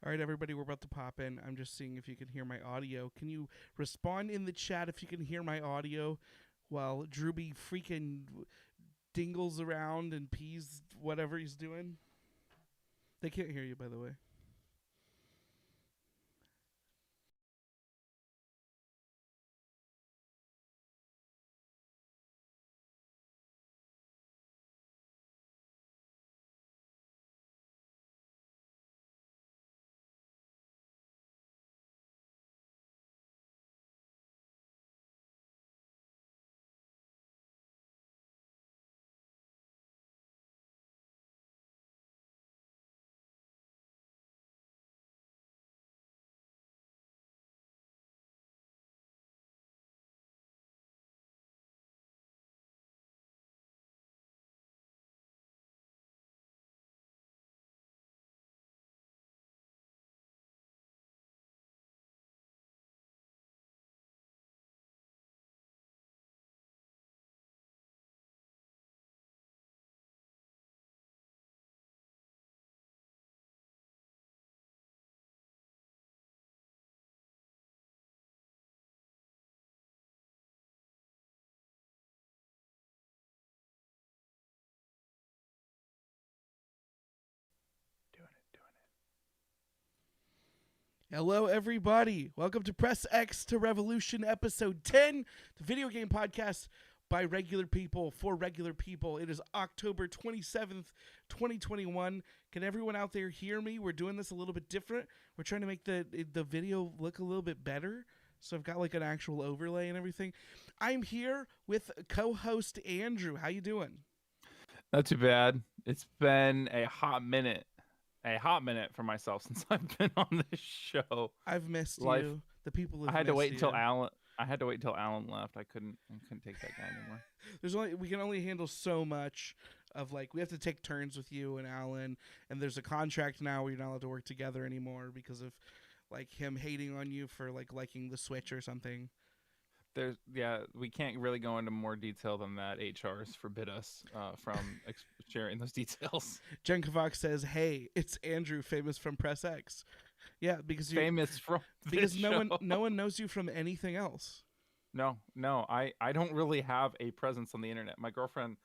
All right, everybody, we're about to pop in. I'm just seeing if you can hear my audio. Can you respond in the chat if you can hear my audio while Drewby freaking dingles around and pees whatever he's doing? They can't hear you, by the way. Hello, everybody. Welcome to Press X to Revolution, episode 10, the video game podcast by regular people for regular people. It is October 27th, 2021. Can everyone out there hear me? We're doing this a little bit different. We're trying to make the video look a little bit better. So I've got like an actual overlay and everything. I'm here with co-host Andrew. How you doing? Not too bad. It's been a hot minute for myself since I've been on this show. I've missed you. The people have I had to wait you. until Alan. I had to wait until Alan left. I couldn't take that guy anymore. We can only handle so much of, like, we have to take turns with you and Alan, and there's a contract now where you're not allowed to work together anymore because of like him hating on you for like liking the Switch or something. We can't really go into more detail than that. HR's forbid us from sharing those details. Jen Kavak says, "Hey, it's Andrew, famous from Press X." Yeah, because no one knows you from anything else. No, I don't really have a presence on the internet. My girlfriend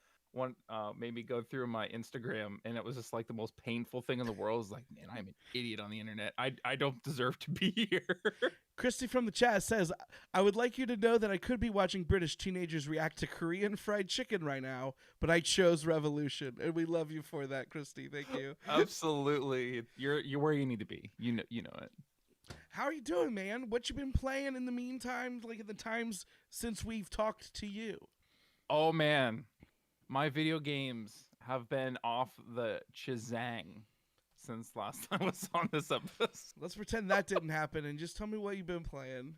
made me go through my Instagram, and it was just like the most painful thing in the world. It's like, man, I'm an idiot on the internet. I don't deserve to be here. Christy from the chat says, "I would like you to know that I could be watching British teenagers react to Korean fried chicken right now, but I chose Revolution," and we love you for that, Christy. Thank you. Absolutely, you're where you need to be. You know it. How are you doing, man? What you been playing in the meantime, like in the times since we've talked to you? Oh man, my video games have been off the chizang since last time I was on this episode. Let's pretend that didn't happen and just tell me what you've been playing.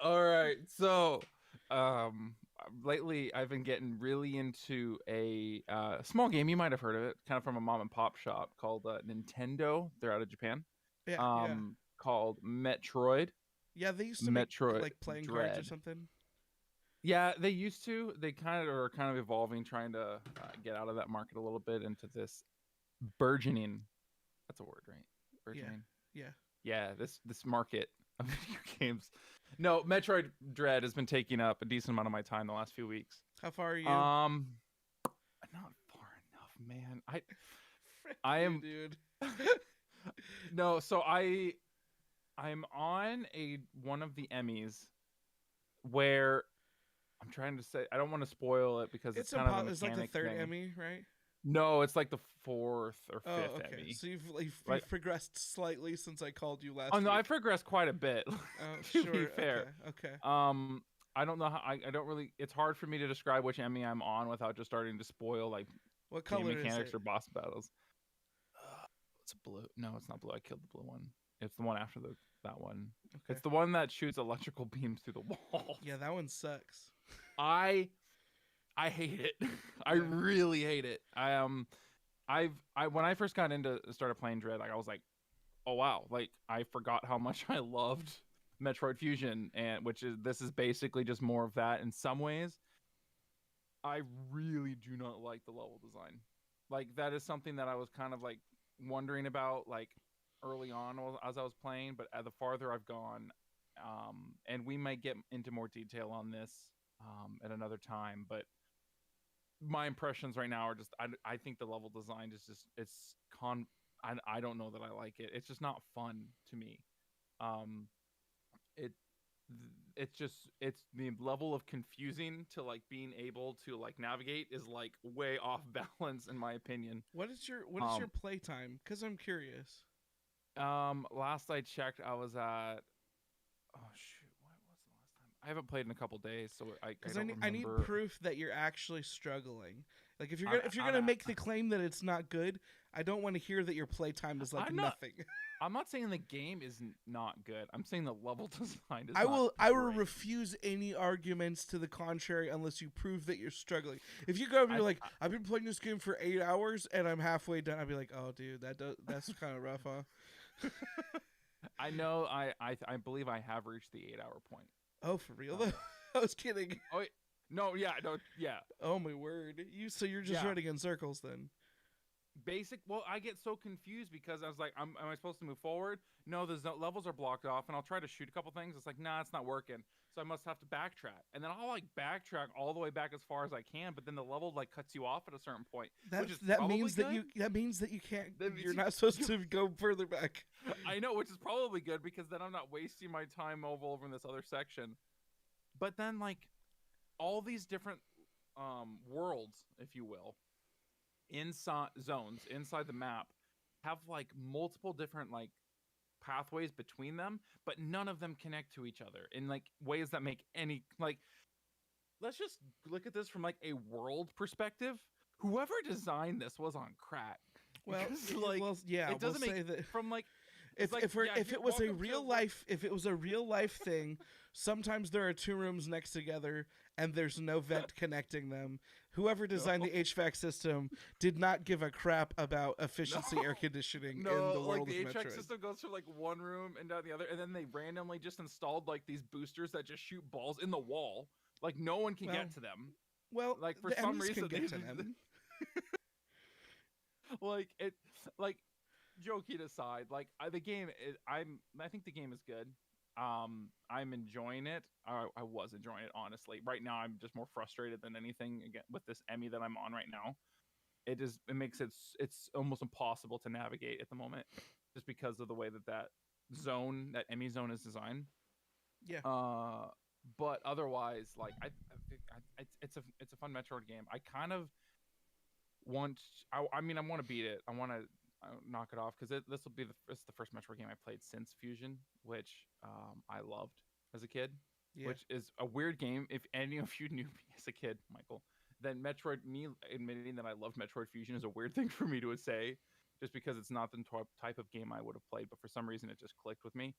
All right, so lately I've been getting really into a small game. You might have heard of it, kind of from a mom and pop shop called Nintendo. They're out of Japan. Yeah. Called Metroid. Yeah, they used to Metroid make, like, playing Dread. cards or something. Yeah, they used to. They are kind of evolving, trying to get out of that market a little bit into this burgeoning. That's a word, right? Burgeoning. Yeah. This market of video games. No, Metroid Dread has been taking up a decent amount of my time the last few weeks. How far are you? Not far enough, man. I am, dude. No, so I'm on one of the Emmys where I'm trying to say, I don't want to spoil it because it's kind of a it's like the third thing. Emmy, right? No, it's like the fourth or fifth Emmy. So you've progressed slightly since I called you last. Oh no, week. I've progressed quite a bit. To be fair. Okay. I don't know how. I don't really. It's hard for me to describe which Emmy I'm on without just starting to spoil like what color mechanics is it? or boss battles. It's blue. No, it's not blue. I killed the blue one. It's the one after that one. Okay. It's the one that shoots electrical beams through the wall. Yeah, that one sucks. I hate it. I really hate it. When I first got started playing Dread, like I was like, oh wow, like I forgot how much I loved Metroid Fusion, and this is basically just more of that in some ways. I really do not like the level design. Like that is something that I was kind of like wondering about, like early on as I was playing, but the farther I've gone, and we might get into more detail on this at another time, but my impressions right now are just I think the level design is just I don't know that I like it. It's just not fun to me. Um, it it's just it's the level of confusing to like being able to like navigate is like way off balance in my opinion. What is your playtime? Because I'm curious. Last I checked, I was at oh shoot, what was the last time? I haven't played in a couple days, so I Because don't I need remember. proof that you're actually struggling. Like if you're I'm gonna make the claim that it's not good, I don't want to hear that your playtime is like I'm not nothing. I'm not saying the game is not good. I'm saying the level design is I not will great. refuse any arguments to the contrary unless you prove that you're struggling. If you go and you're like, I've been playing this game for 8 hours and I'm halfway done, I'd be like, oh dude, that's kind of rough, huh? I know I believe I have reached the 8 hour point. Oh, for real Um, though? I was kidding. oh no, yeah. Oh my word! So you're just Yeah. running in circles then? Well, I get so confused because I was like, am I supposed to move forward? No, levels are blocked off, and I'll try to shoot a couple things. It's like, nah, it's not working. So I must have to backtrack, and then I'll like backtrack all the way back as far as I can. But then the level like cuts you off at a certain point, which is That probably means good. that means that you can't. That means You're not supposed to go further back. I know, which is probably good because then I'm not wasting my time over in this other section. But then like all these different worlds, if you will, inside zones inside the map have like multiple different like pathways between them, but none of them connect to each other in like ways that make any like let's just look at this from like a world perspective. Whoever designed this was on crack. Well, Because, like yeah. it doesn't we'll make say that from like if like, yeah, if it was a welcome real to life thing, sometimes there are two rooms next together and there's no vent connecting them. Whoever designed the HVAC system did not give a crap about efficiency air conditioning in the like world the of HVAC Metroid. system goes from like one room and down the other, and then they randomly just installed like these boosters that just shoot balls in the wall. Like no one can get to them. Well, Like for the some Emmys reason can get to they them. like it like joking aside, like the game I think the game is good. I'm enjoying it. I was enjoying it honestly. Right now I'm just more frustrated than anything again with this Emmy that I'm on right now. It makes it's almost impossible to navigate at the moment just because of the way that Emmy zone is designed. Yeah. But otherwise, like I think it's a fun Metroid game. I kind of I mean I want to beat it. I want to knock it off because this will be it's the first Metroid game I played since Fusion, which I loved as a kid. Yeah. Which is a weird game. If any of you knew me as a kid, Michael, then me admitting that I loved Metroid Fusion is a weird thing for me to say, just because it's not the type of game I would have played. But for some reason, it just clicked with me.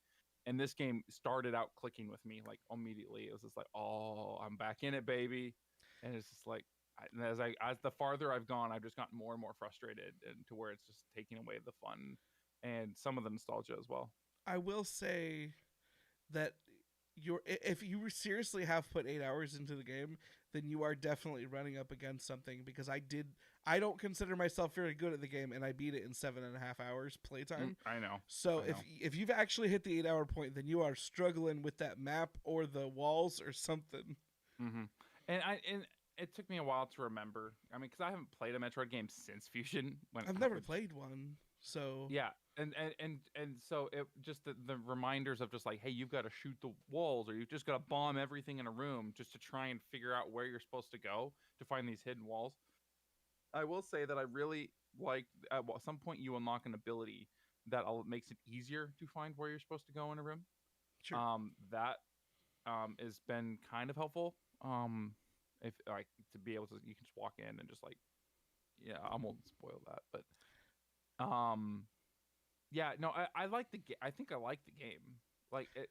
And this game started out clicking with me like immediately. It was just like, oh, I'm back in it, baby. And it's just like, as the farther I've gone, I've just gotten more and more frustrated, and to where it's just taking away the fun and some of the nostalgia as well. I will say that if you seriously have put 8 hours into the game, then you are definitely running up against something, because I don't consider myself very good at the game, and I beat it in 7.5 hours playtime. I know. So I know. if you've actually hit the 8 hour point, then you are struggling with that map or the walls or something. Mm-hmm. And it took me a while to remember. I mean, because I haven't played a Metroid game since Fusion. I've never played one, so yeah. And so it just the reminders of just like, hey, you've got to shoot the walls, or you've just got to bomb everything in a room just to try and figure out where you're supposed to go to find these hidden walls. I will say that I really like at some point you unlock an ability that makes it easier to find where you're supposed to go in a room. Sure. That has been kind of helpful. If like to be able to, you can just walk in and just like, yeah, I won't spoil that, but yeah, no, I like the game. I think I like the game.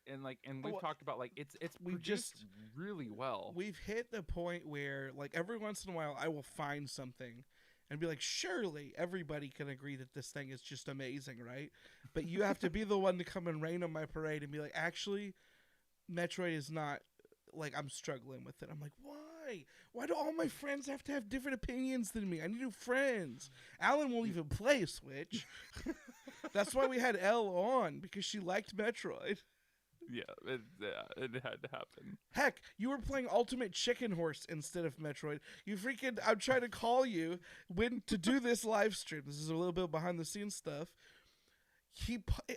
And we've talked about like it's produced really well. We've hit the point where like every once in a while I will find something and be like, surely everybody can agree that this thing is just amazing, right? But you have to be the one to come and rain on my parade and be like, actually, Metroid is not, like, I'm struggling with it. I'm like, why? Why do all my friends have to have different opinions than me? I need new friends. Alan won't even play Switch. That's why we had Elle on, because she liked Metroid. Yeah, it had to happen. Heck, you were playing Ultimate Chicken Horse instead of Metroid. You freaking... I'm trying to call you to do this live stream. This is a little bit behind the scenes stuff.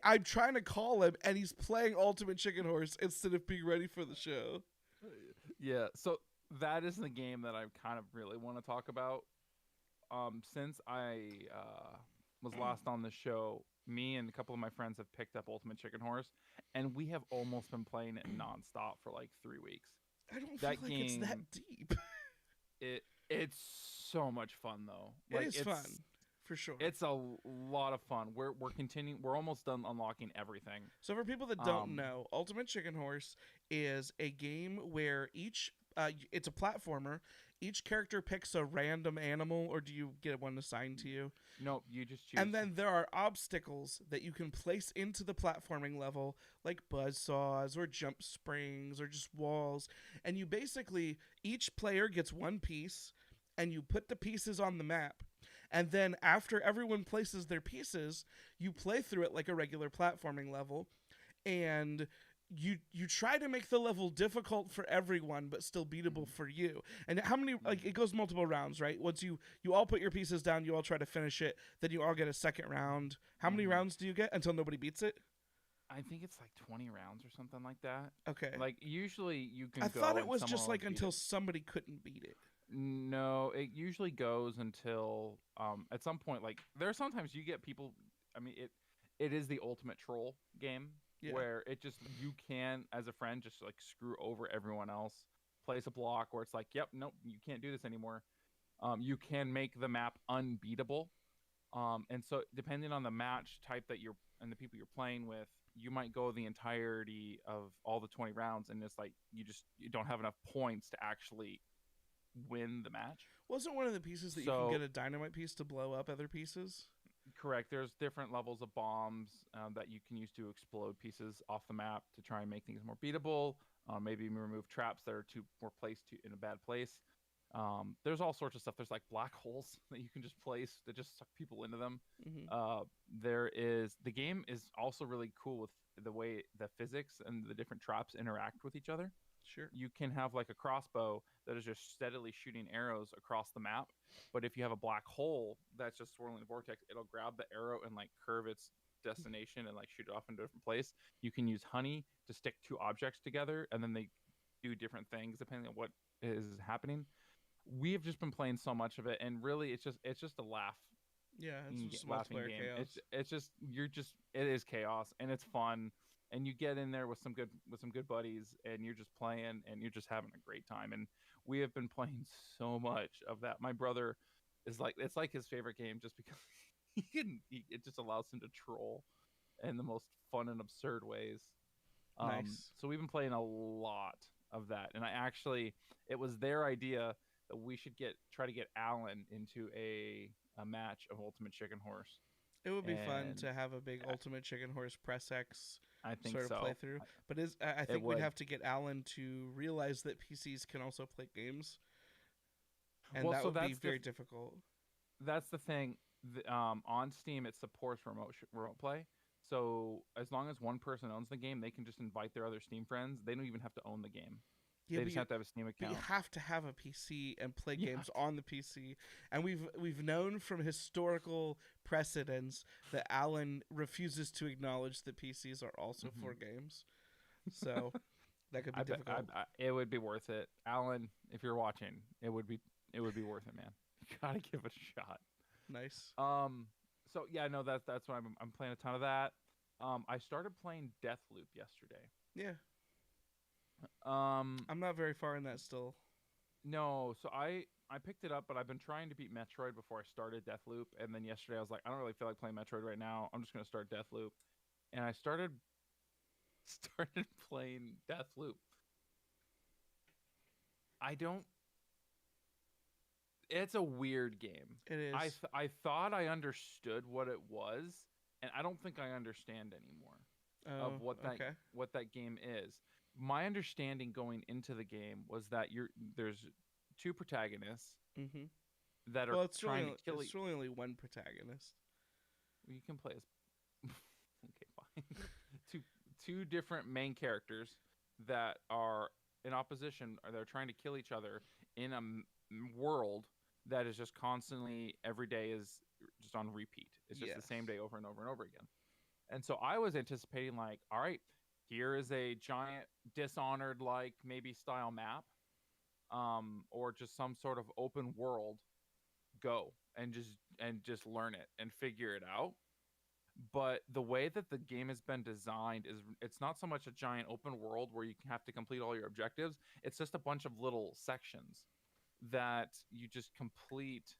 I'm trying to call him, and he's playing Ultimate Chicken Horse instead of being ready for the show. Yeah, so that is the game that I kind of really want to talk about. Since I was last on the show, me and a couple of my friends have picked up Ultimate Chicken Horse, and we have almost been playing it nonstop for like 3 weeks. I don't feel like it's that deep. It's so much fun though. Like, it's fun, for sure. It's a lot of fun. We're continuing. We're almost done unlocking everything. So for people that don't know, Ultimate Chicken Horse is a game where it's a platformer. Each character picks a random animal, or do you get one assigned to you? No, you just choose. And then there are obstacles that you can place into the platforming level, like buzzsaws or jump springs or just walls. And you basically, each player gets one piece, and you put the pieces on the map. And then after everyone places their pieces, you play through it like a regular platforming level. And you try to make the level difficult for everyone but still beatable for you. And how many, like, it goes multiple rounds, right? Once you all put your pieces down, you all try to finish it, then you all get a second round. How many rounds do you get until nobody beats it? I think it's like 20 rounds or something like that. Okay. Like, usually you can I go thought it was just like beat until it. somebody couldn't beat it. No, it usually goes until at some point, like, there are sometimes you get people, I mean, it is the ultimate troll game. Yeah. Where it just, you can, as a friend, just like screw over everyone else, place a block where it's like, yep, nope, you can't do this anymore. You can make the map unbeatable. And so depending on the match type that you're, and the people you're playing with, you might go the entirety of all the 20 rounds, and it's like, you don't have enough points to actually win the match. Wasn't one of the pieces that you can get a dynamite piece to blow up other pieces? Correct. There's different levels of bombs that you can use to explode pieces off the map to try and make things more beatable. Maybe remove traps that are placed in a bad place. There's all sorts of stuff. There's like black holes that you can just place that just suck people into them. Mm-hmm. The game is also really cool with the way the physics and the different traps interact with each other. Sure. You can have like a crossbow that is just steadily shooting arrows across the map. But if you have a black hole that's just swirling the vortex, it'll grab the arrow and like curve its destination and like shoot it off into a different place. You can use honey to stick two objects together, and then they do different things depending on what is happening. We have just been playing so much of it, and really it's just a laugh. Yeah, it's just laughing game. Chaos. It is chaos, and it's fun. And you get in there with some good buddies, and you're just playing, and you're just having a great time. And we have been playing so much of that. My brother is like, it's like his favorite game, just because it just allows him to troll in the most fun and absurd ways. Nice. So we've been playing a lot of that, and it was their idea that we should try to get Alan into a match of Ultimate Chicken Horse. It would be fun to have a big Ultimate Chicken Horse Press X sort of playthrough. But I think we'd have to get Alan to realize that PCs can also play games. And that would be very difficult. That's the thing. On Steam, it supports remote play. So as long as one person owns the game, they can just invite their other Steam friends. They don't even have to own the game. Yeah, they just have to have a Steam account. But you have to have a PC and play games on the PC. And we've known from historical precedents that Alan refuses to acknowledge that PCs are also for games. So that could be difficult. It would be worth it. Alan, if you're watching, it would be worth it, man. You gotta give it a shot. Nice. So yeah, no, that's why I'm playing a ton of that. I started playing Deathloop yesterday. Yeah. I'm not very far in that still. No, so I picked it up, but I've been trying to beat Metroid before I started Deathloop, and then yesterday I was like, I don't really feel like playing Metroid right now. I'm just gonna start Deathloop, and I started playing Deathloop. It's a weird game. It is. I thought I understood what it was, and I don't think I understand anymore of what that game is. My understanding going into the game was that there's two protagonists that are trying to kill each other. It's really only one protagonist. You can play as okay, fine. two two different main characters that are in opposition, or they're trying to kill each other in a world that is just constantly every day is just on repeat. It's just Yeah. the same day over and over and over again. And so I was anticipating like, all right, here is a giant Dishonored like maybe style map, or just some sort of open world. Go and just learn it and figure it out. But the way that the game has been designed is it's not so much a giant open world where you have to complete all your objectives. It's just a bunch of little sections that you just complete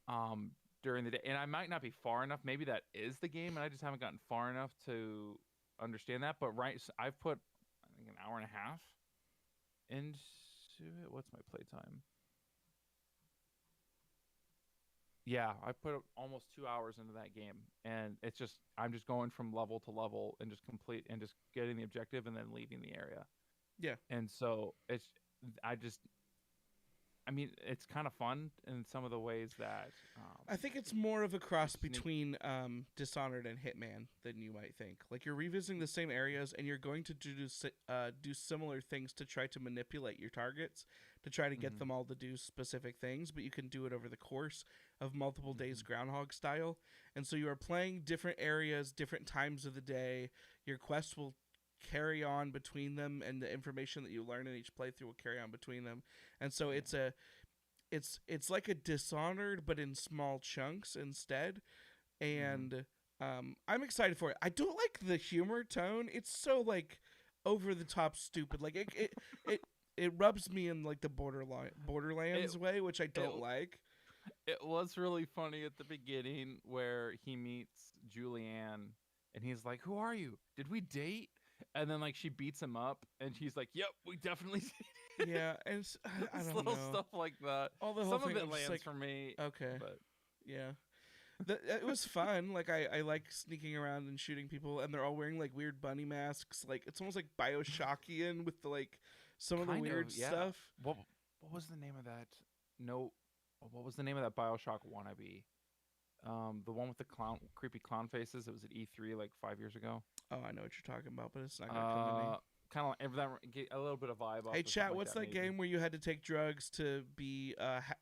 um during the day. And I might not be far enough. Maybe that is the game and I just haven't gotten far enough to understand that. But right, so I've put I think an hour and a half into it. What's my playtime? Yeah, I put almost 2 hours into that game, and it's just I'm just going from level to level and just complete and just getting the objective and then leaving the area. Yeah. And so I just, I mean, it's kind of fun in some of the ways that I think it's more of a cross sneak. between Dishonored and Hitman than you might think. Like you're revisiting the same areas and you're going to do similar things to try to manipulate your targets to try to get Mhm, them all to do specific things, but you can do it over the course of multiple days, mhm, Groundhog style. And so you are playing different areas, different times of the day. Your quests will carry on between them, and the information that you learn in each playthrough will carry on between them. And so yeah. it's like a Dishonored but in small chunks instead. Mhm. And I'm excited for it. I don't like the humor tone. It's so like over the top stupid. Like it it rubs me in like the It Borderlands way, which I it don't like. it was really funny at the beginning where he meets Julianne and he's like, "Who are you? Did we date?" And then like she beats him up and he's like, "Yep, we definitely did." Yeah, and I It's don't little know. stuff like that. All the whole Some of thing, it I'm just lands like, for me, okay, but yeah. It was fun. Like I like sneaking around and shooting people, and they're all wearing like weird bunny masks. Like it's almost like Bioshockian with the like some of the kind of, weird yeah. stuff. What was the name of that? No, what was the name of that BioShock wannabe? The one with the creepy clown faces. It was at E3 like 5 years ago. Oh, I know what you're talking about, but it's not gonna come to me. Uh, kind of like if that get a little bit of vibe off Hey, of something chat. like What's that, that maybe. game where you had to take drugs to be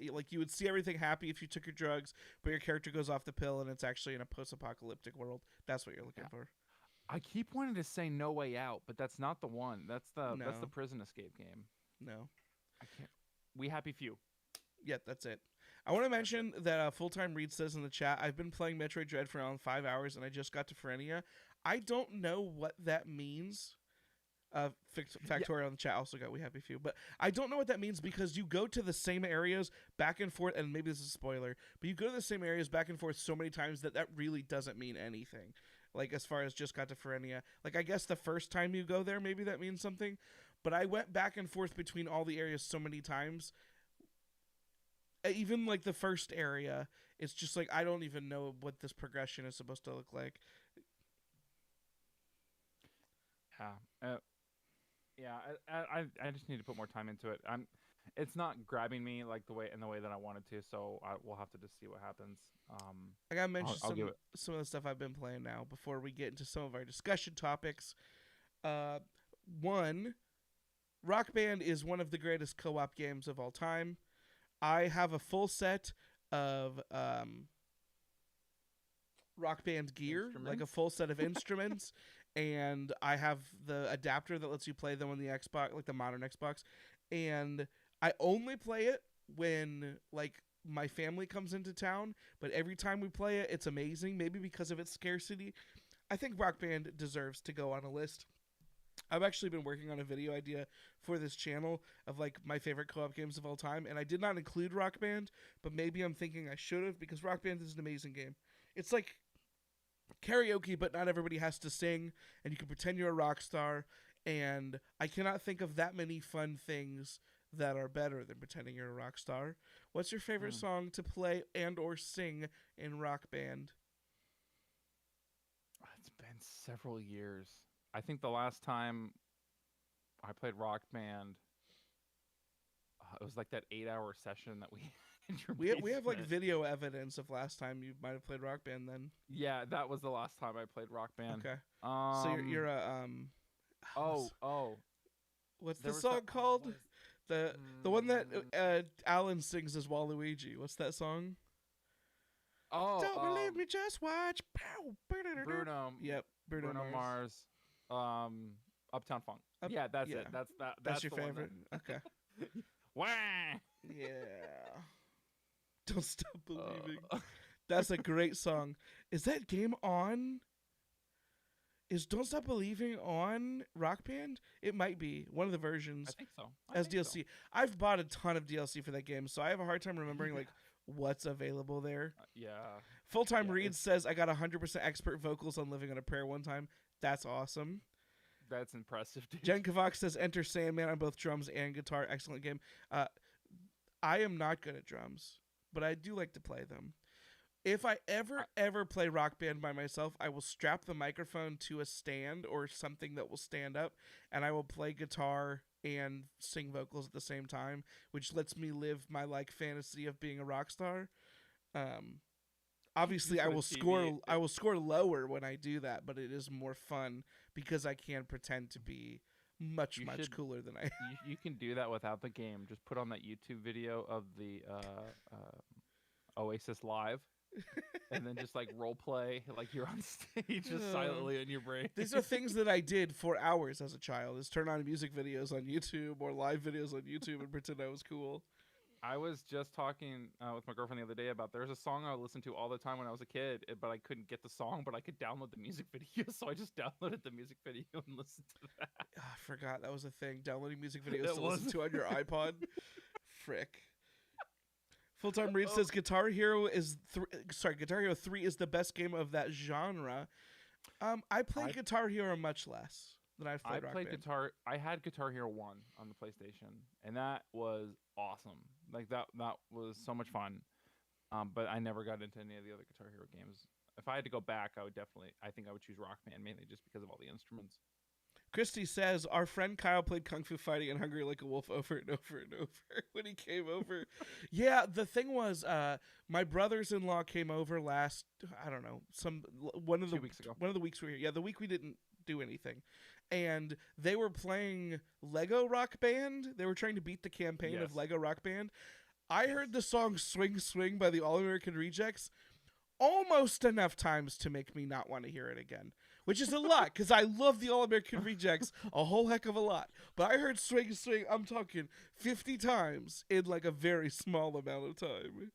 like you would see everything happy if you took your drugs, but your character goes off the pill and it's actually in a post-apocalyptic world. That's what you're looking Yeah, for. I keep wanting to say No Way Out, but that's not the one. That's the No, prison escape game. no. I can't. We Happy Few. Yeah, that's it. I want to That's it. mention that Full Time Reed says in the chat, I've been playing Metroid Dread for around 5 hours and I just got to Ferenia. I don't know what that means. Yeah. Factorial in the chat also got We Happy Few, but I don't know what that means because you go to the same areas back and forth, and maybe this is a spoiler, but you go to the same areas back and forth so many times that that really doesn't mean anything. Like as far as just got to Ferenia, like I guess the first time you go there, maybe that means something, but I went back and forth between all the areas so many times. Even like the first area, it's just like I don't even know what this progression is supposed to look like. Yeah. Yeah. I just need to put more time into it. It's not grabbing me like the way that I wanted to. So I will have to just see what happens. I gotta mention I'll give it. some of the stuff I've been playing now before we get into some of our discussion topics. Uh, One, Rock Band is one of the greatest co-op games of all time. I have a full set of Rock Band gear, like a Instruments. full set of instruments, and I have the adapter that lets you play them on the Xbox, like the modern Xbox. And I only play it when like my family comes into town, but every time we play it, it's amazing. Maybe because of its scarcity. I think Rock Band deserves to go on a list. I've actually been working on a video idea for this channel of like my favorite co-op games of all time, and I did not include Rock Band, but maybe I'm thinking I should have because Rock Band is an amazing game. It's like karaoke, but not everybody has to sing, and you can pretend you're a rock star. And I cannot think of that many fun things that are better than pretending you're a rock star. What's your favorite Hmm. song to play and or sing in Rock Band? It's been several years. I think the last time I played Rock Band, it was like that 8 hour session that we in your We have like basement. video evidence of last time you might have played Rock Band then. Yeah, that was the last time I played Rock Band. Okay. So you're a Oh, what's there the was song that. called? What is, The one that Alan sings as Waluigi. What's that song? Don't believe me, just watch. Pow. Bruno. Yep, Bruno Mars. Uptown Funk. Up- Yeah, that's yeah. it. That's That's your the one favorite. Okay. Wah! Yeah. Don't stop believing. Uh, That's a great song. Is that game on? Is Don't Stop Believing on Rock Band? It might be one of the I versions think so. as DLC. I've bought a ton of DLC for that game, so I have a hard time remembering like what's available there. Yeah. Full-time Yeah, Reed says I got 100% expert vocals on Living on a Prayer one time. That's awesome. That's impressive, dude. Jen Kavak says Enter Sandman on both drums and guitar. Excellent game. I am not good at drums, but I do like to play them. If I ever play Rock Band by myself, I will strap the microphone to a stand or something that will stand up, and I will play guitar and sing vocals at the same time, which lets me live my like fantasy of being a rock star. Obviously, I will score TV. lower when I do that, but it is more fun because I can pretend to be much cooler than I am. You can do that without the game. Just put on that YouTube video of the Oasis live, and then just like role play like you're on stage, just silently in your brain. These are things that I did for hours as a child: is turn on music videos on YouTube or live videos on YouTube and pretend I was cool. I was just talking with my girlfriend the other day about there's a song I listened to all the time when I was a kid, but I couldn't get the song, but I could download the music video, so I just downloaded the music video and listened to that. I forgot that was a thing. Downloading music videos That to was listen to on your iPod. Frick. Full-time Reed says Guitar Hero Guitar Hero 3 is the best game of that genre. I played Guitar Hero much less than I've played Rock Band. Guitar. I had Guitar Hero 1 on the PlayStation, and that was awesome. Like that was so much fun. But I never got into any of the other Guitar Hero games. If I had to go back, I think I would choose Rock Band mainly just because of all the instruments. Christy says our friend Kyle played Kung Fu Fighting and Hungry Like a Wolf over and over and over when he came over. Yeah, the thing was, my brothers-in-law came over last. I don't know, one of the 2 weeks ago. One of the weeks we were here. Yeah, the week we didn't do anything, and they were playing Lego Rock Band. They were trying to beat the campaign of Lego Rock Band. I heard the song "Swing Swing" by the All American Rejects almost enough times to make me not want to hear it again, which is a lot because I love the All American Rejects a whole heck of a lot. But I heard "Swing Swing," I'm talking 50 times in like a very small amount of time.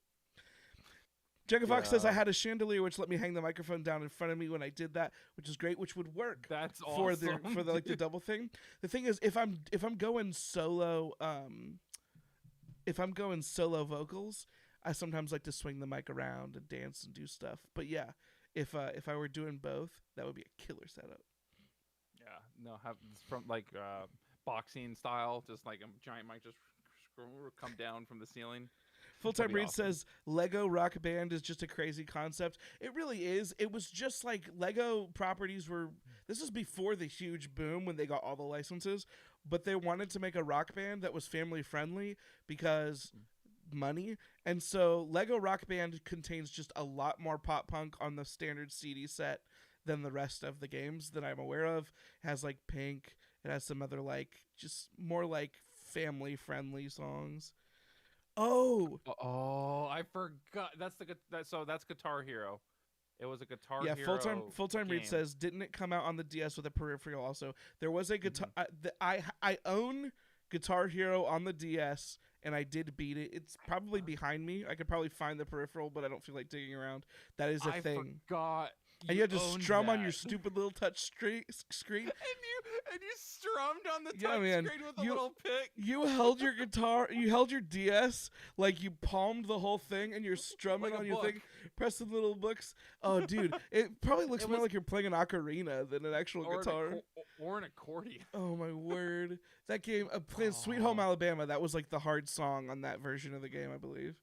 Jugga Fox says I had a chandelier which let me hang the microphone down in front of me when I did that, which is great, which would work. That's for awesome. for the like the double thing. The thing is, if I'm going solo, vocals, I sometimes like to swing the mic around and dance and do stuff. But yeah, if I were doing both, that would be a killer setup. Yeah, no, have from like boxing style, just like a giant mic just come down from the ceiling. Full-time Reed says Lego Rock Band is just a crazy concept. It really is. It was just like Lego properties were. This is before the huge boom when they got all the licenses, but they wanted to make a rock band that was family friendly because money. And so Lego Rock Band contains just a lot more pop punk on the standard CD set than the rest of the games that I'm aware of. It has like Pink. It has some other like just more like family friendly songs. Oh, I forgot. That's Guitar Hero. It was a Guitar Hero. Yeah, full-time Reed says, didn't it come out on the DS with a peripheral also? There was a guitar. I own Guitar Hero on the DS, and I did beat it. It's probably behind me. I could probably find the peripheral, but I don't feel like digging around. That is a thing. I forgot. And you had to strum on your stupid little touch screen. And you strummed on the touch screen with a little pick. You held your guitar, you held your DS, like you palmed the whole thing, and you're strumming like on your thing, pressing little books. Oh, dude, it probably looks more like you're playing an ocarina than an actual guitar. Or an accordion. Oh, my word. That game, playing Sweet Home Alabama, that was like the hard song on that version of the game, I believe.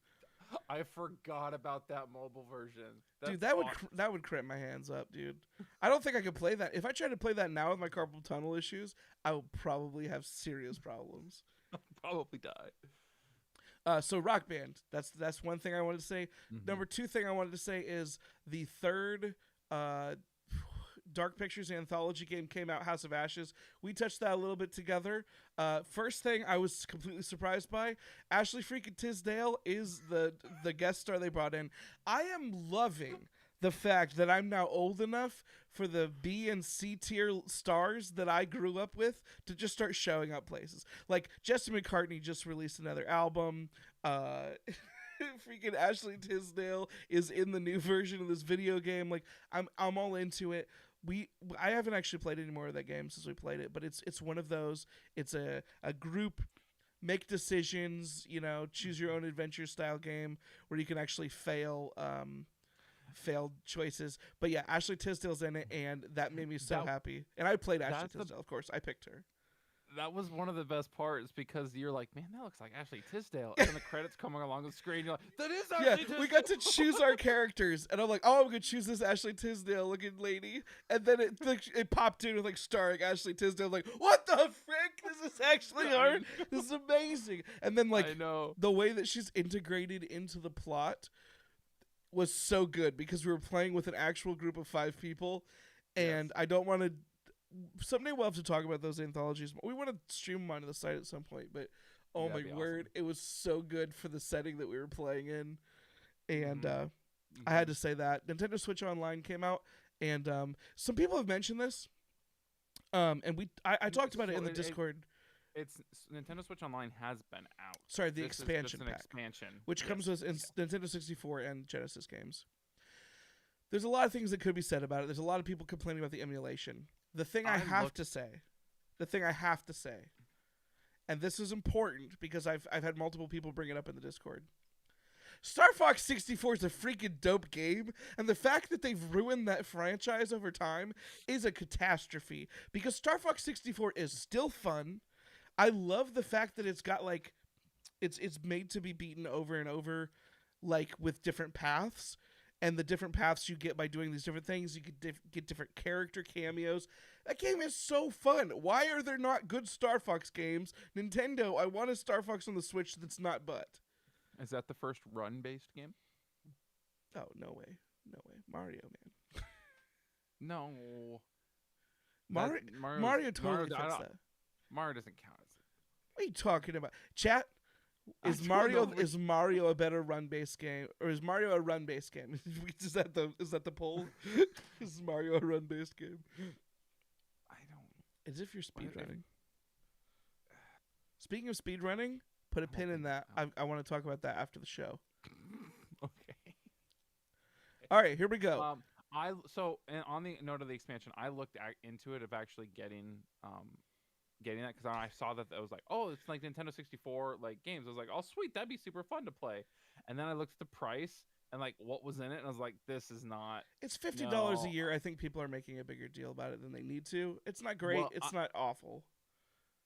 I forgot about that mobile version. Dude, that would cramp my hands up, dude. I don't think I could play that. If I tried to play that now with my carpal tunnel issues, I would probably have serious problems. I'll probably die. So Rock Band. That's one thing I wanted to say. Mhm. Number two thing I wanted to say is the third Dark Pictures anthology game came out, House of Ashes. We touched that a little bit together. First thing I was completely surprised by, Ashley freaking Tisdale is the guest star they brought in. I am loving the fact that I'm now old enough for the B and C tier stars that I grew up with to just start showing up places. Like Jesse McCartney just released another album. Freaking Ashley Tisdale is in the new version of this video game. Like I'm all into it. I haven't actually played any more of that game since we played it, but it's one of those. It's a group make decisions, choose your own adventure style game where you can actually failed choices. But yeah, Ashley Tisdale's in it, and that made me so happy. And I played Ashley Tisdale, of course. I picked her. That was one of the best parts because you're like, man, that looks like Ashley Tisdale. And then the credits coming along the screen, you're like, that is Ashley Tisdale. We got to choose our characters, and I'm like, oh, I'm gonna choose this Ashley Tisdale looking lady, and then it popped in with like starring Ashley Tisdale. I'm like, what the frick? This is actually her. This is amazing. And then like the way that she's integrated into the plot was so good because we were playing with an actual group of 5 people, and I don't want to. Someday we'll have to talk about those anthologies. We want to stream them onto the site at some point, but oh my word, it was so good for the setting that we were playing in. And I had to say that. Nintendo Switch Online came out, and some people have mentioned this. And I talked about it in the Discord. It's Nintendo Switch Online has been out. Sorry, the expansion pack, expansion, which comes with Nintendo 64 and Genesis games. There's a lot of things that could be said about it. There's a lot of people complaining about the emulation. The thing I have to say, and this is important because I've had multiple people bring it up in the Discord. Star Fox 64 is a freaking dope game, and the fact that they've ruined that franchise over time is a catastrophe because Star Fox 64 is still fun. I love the fact that it's got like it's made to be beaten over and over, like with different paths. And the different paths you get by doing these different things, you could get different character cameos. That game is so fun. Why are there not good Star Fox games? Nintendo, I want a Star Fox on the Switch that's not butt. Is that the first run-based game? Oh, no way. Mario, man. No. Mario totally fits that. Mario doesn't count. What are you talking about? Chat, is Mario a better run-based game, or is Mario a run-based game? Is that the poll? Is Mario a run-based game? I don't. As if you're speedrunning. Speaking of speedrunning, put a pin in that. I want to talk about that after the show. Okay. All right, here we go. And on the note of the expansion, I looked into it of actually getting that because I saw that it was like, oh, it's like Nintendo 64 like games. I was like, oh sweet, that'd be super fun to play. And then I looked at the price and like what was in it, and I was like, this is not. It's $50 a year. I think people are making a bigger deal about it than they need to. It's not great. Well, it's not awful.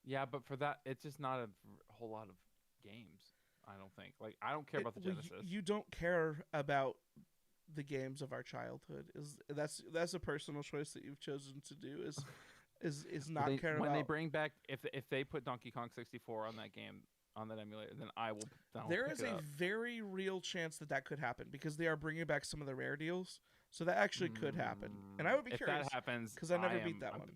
Yeah, but for that, it's just not a whole lot of games. I don't think. Like, I don't care about the Genesis. You don't care about the games of our childhood. That's a personal choice that you've chosen to do. Is not care about. When they bring back, if they put Donkey Kong 64 on that game, on that emulator, then I will. There is a very real chance that could happen because they are bringing back some of the rare deals, so that actually could happen. And I would be curious if that happens because I never beat that one.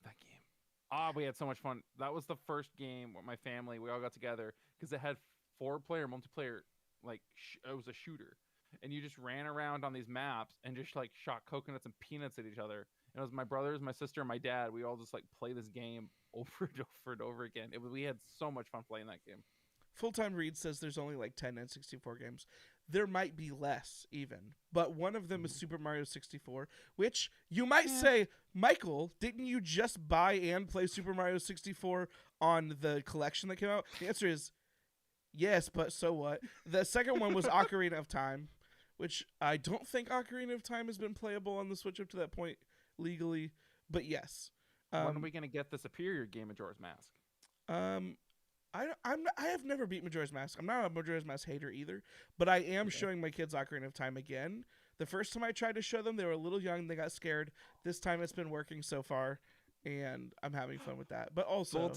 That game. We had so much fun. That was the first game where my family we all got together because it had 4-player multiplayer. Like it was a shooter, and you just ran around on these maps and just like shot coconuts and peanuts at each other. And it was my brothers, my sister, and my dad. We all just like play this game over and over and over again. We had so much fun playing that game. Full-Time Reed says there's only like 10 N64 games. There might be less even, but one of them is Super Mario 64, which you might say, Michael, didn't you just buy and play Super Mario 64 on the collection that came out? The answer is yes, but so what? The second one was Ocarina of Time, which I don't think Ocarina of Time has been playable on the Switch up to that point legally, but yes. When are we gonna get the superior game, Majora's Mask? I have never beat Majora's Mask. I'm not a Majora's Mask hater either, but I am showing my kids Ocarina of Time again. The first time I tried to show them, they were a little young. They got scared. This time it's been working so far, and I'm having fun with that. But also,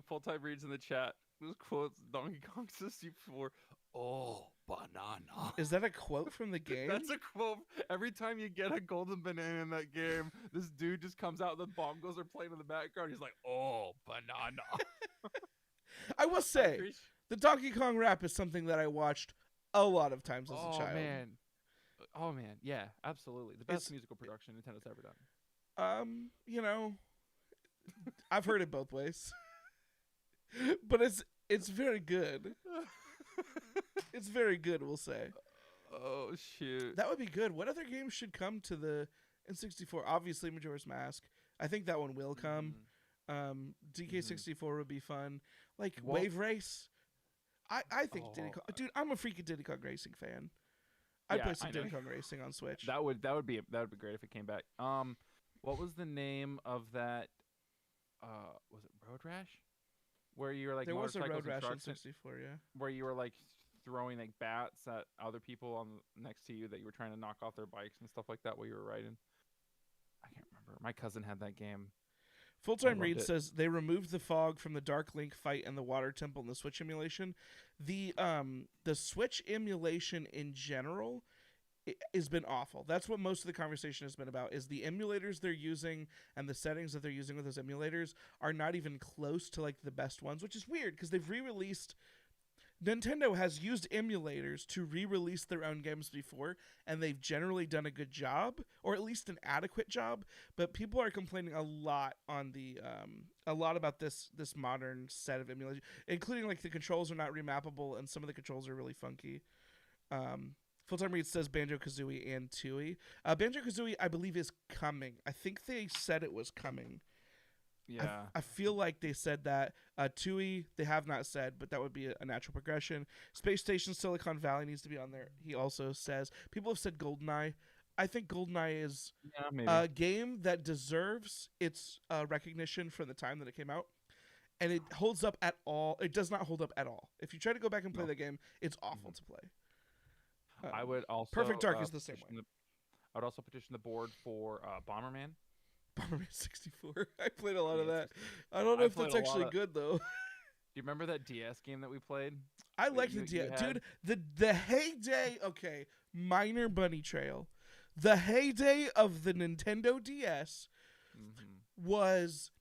full time reads in the chat. This quotes Donkey Kong 64. Oh, banana. Is that a quote from the game? That's a quote. Every time you get a golden banana in that game, this dude just comes out. The bongos are playing in the background. He's like, "Oh, banana." I will say, the Donkey Kong rap is something that I watched a lot of times as a child. Oh man, yeah, absolutely. The best musical production Nintendo's ever done. You know, I've heard it both ways, but it's very good. It's very good, we'll say. Oh shoot, that would be good. What other games should come to the N64? Obviously, Majora's Mask. I think that one will come. DK64 would be fun. Like Wave Race. I think Diddy Kong. Dude, I'm a freaking Diddy Kong Racing fan. I'd play some Diddy Kong Racing on Switch. That would be great if it came back. What was the name of that? Was it Road Rash? Where you were like there was a Road Rash on 64, yeah. Where you were like throwing like bats at other people on next to you that you were trying to knock off their bikes and stuff like that while you were riding. I can't remember. My cousin had that game. Full-Time Read says they removed the fog from the Dark Link fight and the Water Temple in the Switch emulation. The Switch emulation in general has been awful. That's what most of the conversation has been about, is the emulators they're using and the settings that they're using with those emulators are not even close to like the best ones, which is weird because they've re-released... Nintendo has used emulators to re-release their own games before, and they've generally done a good job, or at least an adequate job. But people are complaining a lot on the a lot about this modern set of emulation, including like the controls are not remappable, and some of the controls are really funky. Full-Time Read says Banjo-Kazooie and Tooie. Banjo-Kazooie, I believe, is coming. I think they said it was coming. Yeah, I feel like they said that. Tooie, they have not said, but that would be a natural progression. Space Station Silicon Valley needs to be on there. He also says. People have said GoldenEye. I think GoldenEye is a game that deserves its recognition for the time that it came out. And it holds up at all. It does not hold up at all. If you try to go back and play the game, it's awful to play. I would also... Perfect Dark is the same way. I would also petition the board for Bomberman. Bomberman 64. I played a lot of that. I don't know if that's actually good, though. Do you remember that DS game that we played? I liked the DS. Dude, the heyday... Okay, minor bunny trail. The heyday of the Nintendo DS was...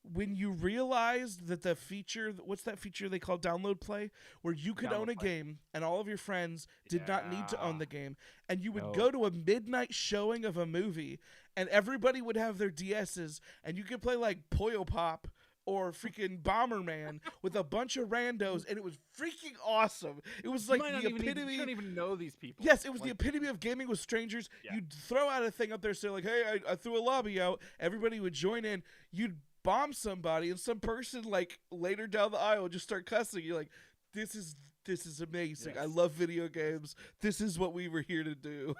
when you realized that the feature, what's that feature they call download play, where you could own a game and all of your friends did not need to own the game, and you would go to a midnight showing of a movie and everybody would have their DSs and you could play like Puyo Pop or freaking Bomberman with a bunch of randos, and it was freaking awesome. It was like the epitome. You don't even know these people. Yes, it was the epitome of gaming with strangers. Yeah. You'd throw out a thing up there, say like, hey, I threw a lobby out. Everybody would join in. You'd bomb somebody, and some person like later down the aisle would just start cussing. You're like, this is amazing. Yes. I love video games. This is what we were here to do.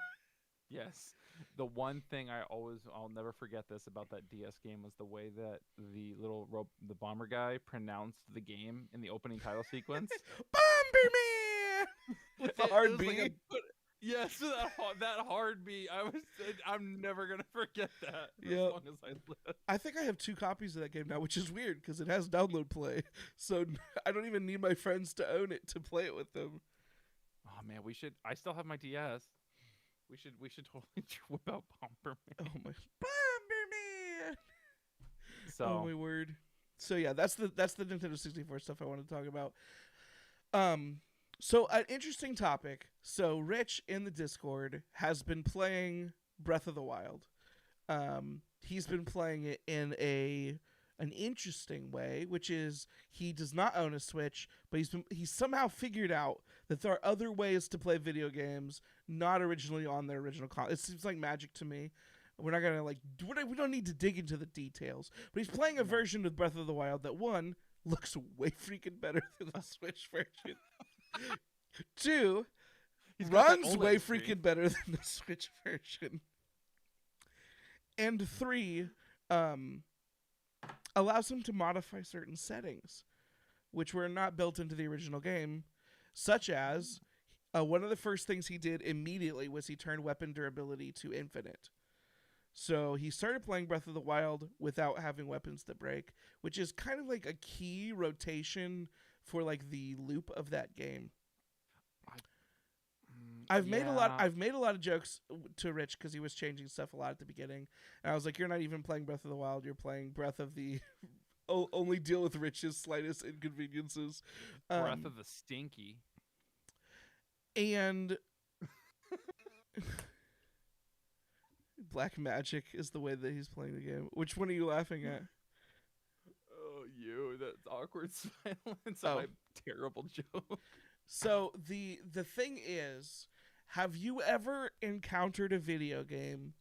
Yes. The one thing I'll never forget this about that DS game was the way that the bomber guy pronounced the game in the opening title sequence. Bomberman with the hard beat. Yes, that hard beat. I'm never gonna forget that as long as I live. I think I have 2 copies of that game now, which is weird because it has download play, so I don't even need my friends to own it to play it with them. Oh man, we should. I still have my DS. We should totally whip out Bomberman. Oh my Bomberman! So, oh my word. So yeah, that's the Nintendo 64 stuff I want to talk about. So an interesting topic. So Rich in the Discord has been playing Breath of the Wild. He's been playing it in an interesting way, which is he does not own a Switch, but he's somehow figured out that there are other ways to play video games not originally on their original console. It seems like magic to me. We're not gonna we don't need to dig into the details, but he's playing a version of Breath of the Wild that looks way freaking better than the Switch version. 2, runs way freaking better than the Switch version. And 3, allows him to modify certain settings, which were not built into the original game, such as one of the first things he did immediately was he turned weapon durability to infinite. So he started playing Breath of the Wild without having weapons that break, which is kind of like a key rotation for like the loop of that game. I- I've made a yeah. lot of jokes to Rich because he was changing stuff a lot at the beginning, and I was like, "You're not even playing Breath of the Wild. You're playing Breath of the only deal with Rich's slightest inconveniences." Breath Um, of the Stinky. and Black Magic is the way that he's playing the game. Which one are you laughing at? Oh, you. That's awkward silence of Oh, my terrible joke. so the thing is, have you ever encountered a video game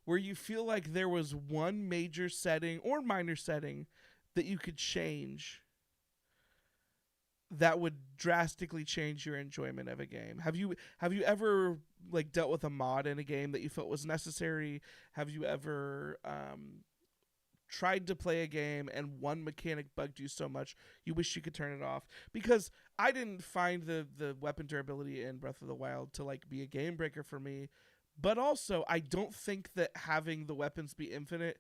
where you feel like there was one major setting or minor setting that you could change that would drastically change your enjoyment of a game? Have you ever like dealt with a mod in a game that you felt was necessary? Have you ever tried to play a game and one mechanic bugged you so much you wish you could turn it off? Because I didn't find the weapon durability in Breath of the Wild to like be a game breaker for me, but also I don't think that having the weapons be infinite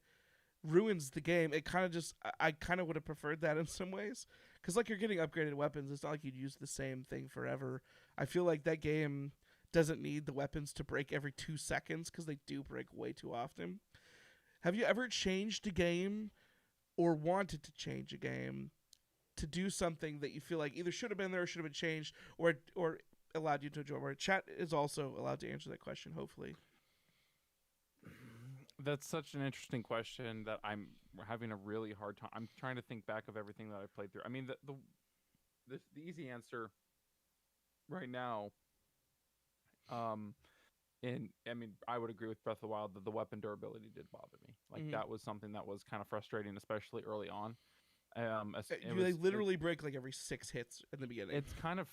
ruins the game. It kind of just I kind of would have preferred that in some ways, because like you're getting upgraded weapons. It's not like you'd use the same thing forever. I feel like that game doesn't need the weapons to break every 2 seconds because they do break way too often. Have you ever changed a game or wanted to change a game to do something that you feel like either should have been there or should have been changed, or allowed you to enjoy more? Chat is also allowed to answer that question, hopefully. That's such an interesting question that I'm having a really hard time. I'm trying to think back of everything that I've played through. I mean, the easy answer right now, um, and I mean, I would agree with Breath of the Wild that the weapon durability did bother me. Like Mm-hmm. that was something that was kind of frustrating, especially early on. It You they was it, literally break like every 6 hits in the beginning. it's kind of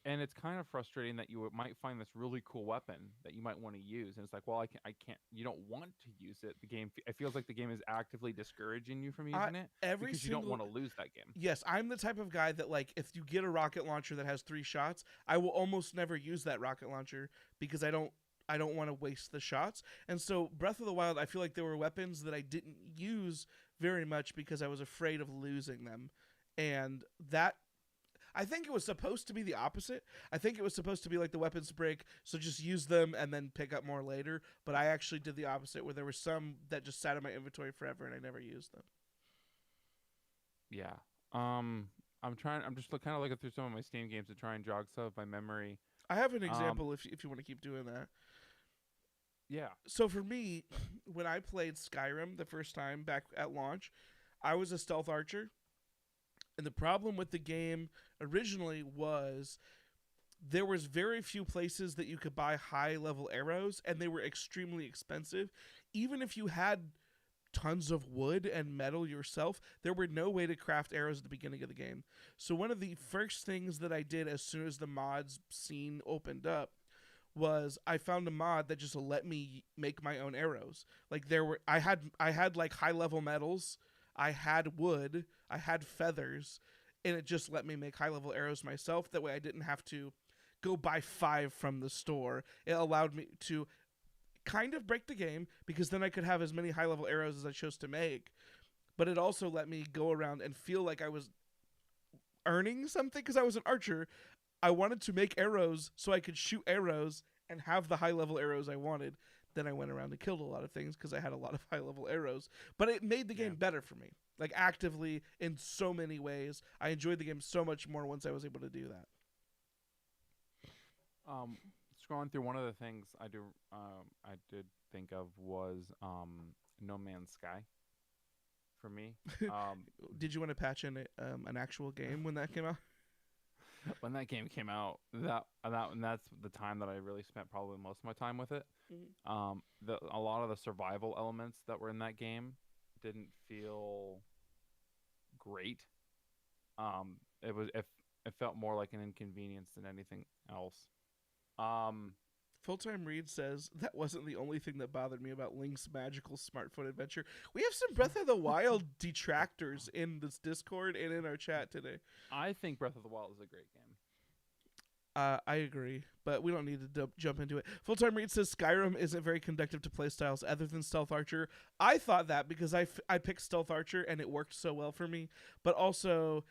and it's kind of frustrating that you might find this really cool weapon that you might want to use, and it's like, well, I can't. You don't want to use it. The game, it feels like the game is actively discouraging you from I using it every because you don't single want to lose that game. Yes, I'm the type of guy that like if you get a rocket launcher that has 3 shots, I will almost never use that rocket launcher because I don't want to waste the shots. And so Breath of the Wild, I feel like there were weapons that I didn't use very much because I was afraid of losing them. And that I think it was supposed to be the opposite. I think it was supposed to be like the weapons break, so just use them and then pick up more later. But I actually did the opposite, where there were some that just sat in my inventory forever and I never used them. Yeah. I'm trying. I'm just kind of looking through some of my Steam games to try and jog some of my memory. I have an Um, example if you want to keep doing that. yeah. So for me, when I played Skyrim the first time back at launch, I was a stealth archer. And the problem with the game originally was there was very few places that you could buy high level arrows, and they were extremely expensive. Even if you had tons of wood and metal yourself, there were no way to craft arrows at the beginning of the game. So one of the first things that I did as soon as the mods scene opened up was I found a mod that just let me make my own arrows. Like I had like high level metals, I had wood, I had feathers, and it just let me make high level arrows myself. That way I didn't have to go buy 5 from the store. It allowed me to kind of break the game because then I could have as many high level arrows as I chose to make. But it also let me go around and feel like I was earning something because I was an archer. I wanted to make arrows so I could shoot arrows and have the high level arrows I wanted. Then I went around and killed a lot of things because I had a lot of high level arrows. But it made the Yeah. game better for me, like actively in so many ways. I enjoyed the game so much more once I was able to do that. Um, Scrolling through one of the things I did think of was No Man's Sky for me. Um, Did you want to patch in an actual game when that came out? when that game came out, and that's the time that I really spent probably most of my time with it. A lot of the survival elements that were in that game didn't feel great. It felt more like an inconvenience than anything else. Um, Full Time Read says that wasn't the only thing that bothered me about Link's magical smartphone adventure. We have some Breath of the Wild detractors in this Discord and in our chat today. I think Breath of the Wild is a great game. I agree, but we don't need to jump into it. Full Time Read says Skyrim isn't very conductive to playstyles other than Stealth Archer. I thought that because I picked Stealth Archer and it worked so well for me, but also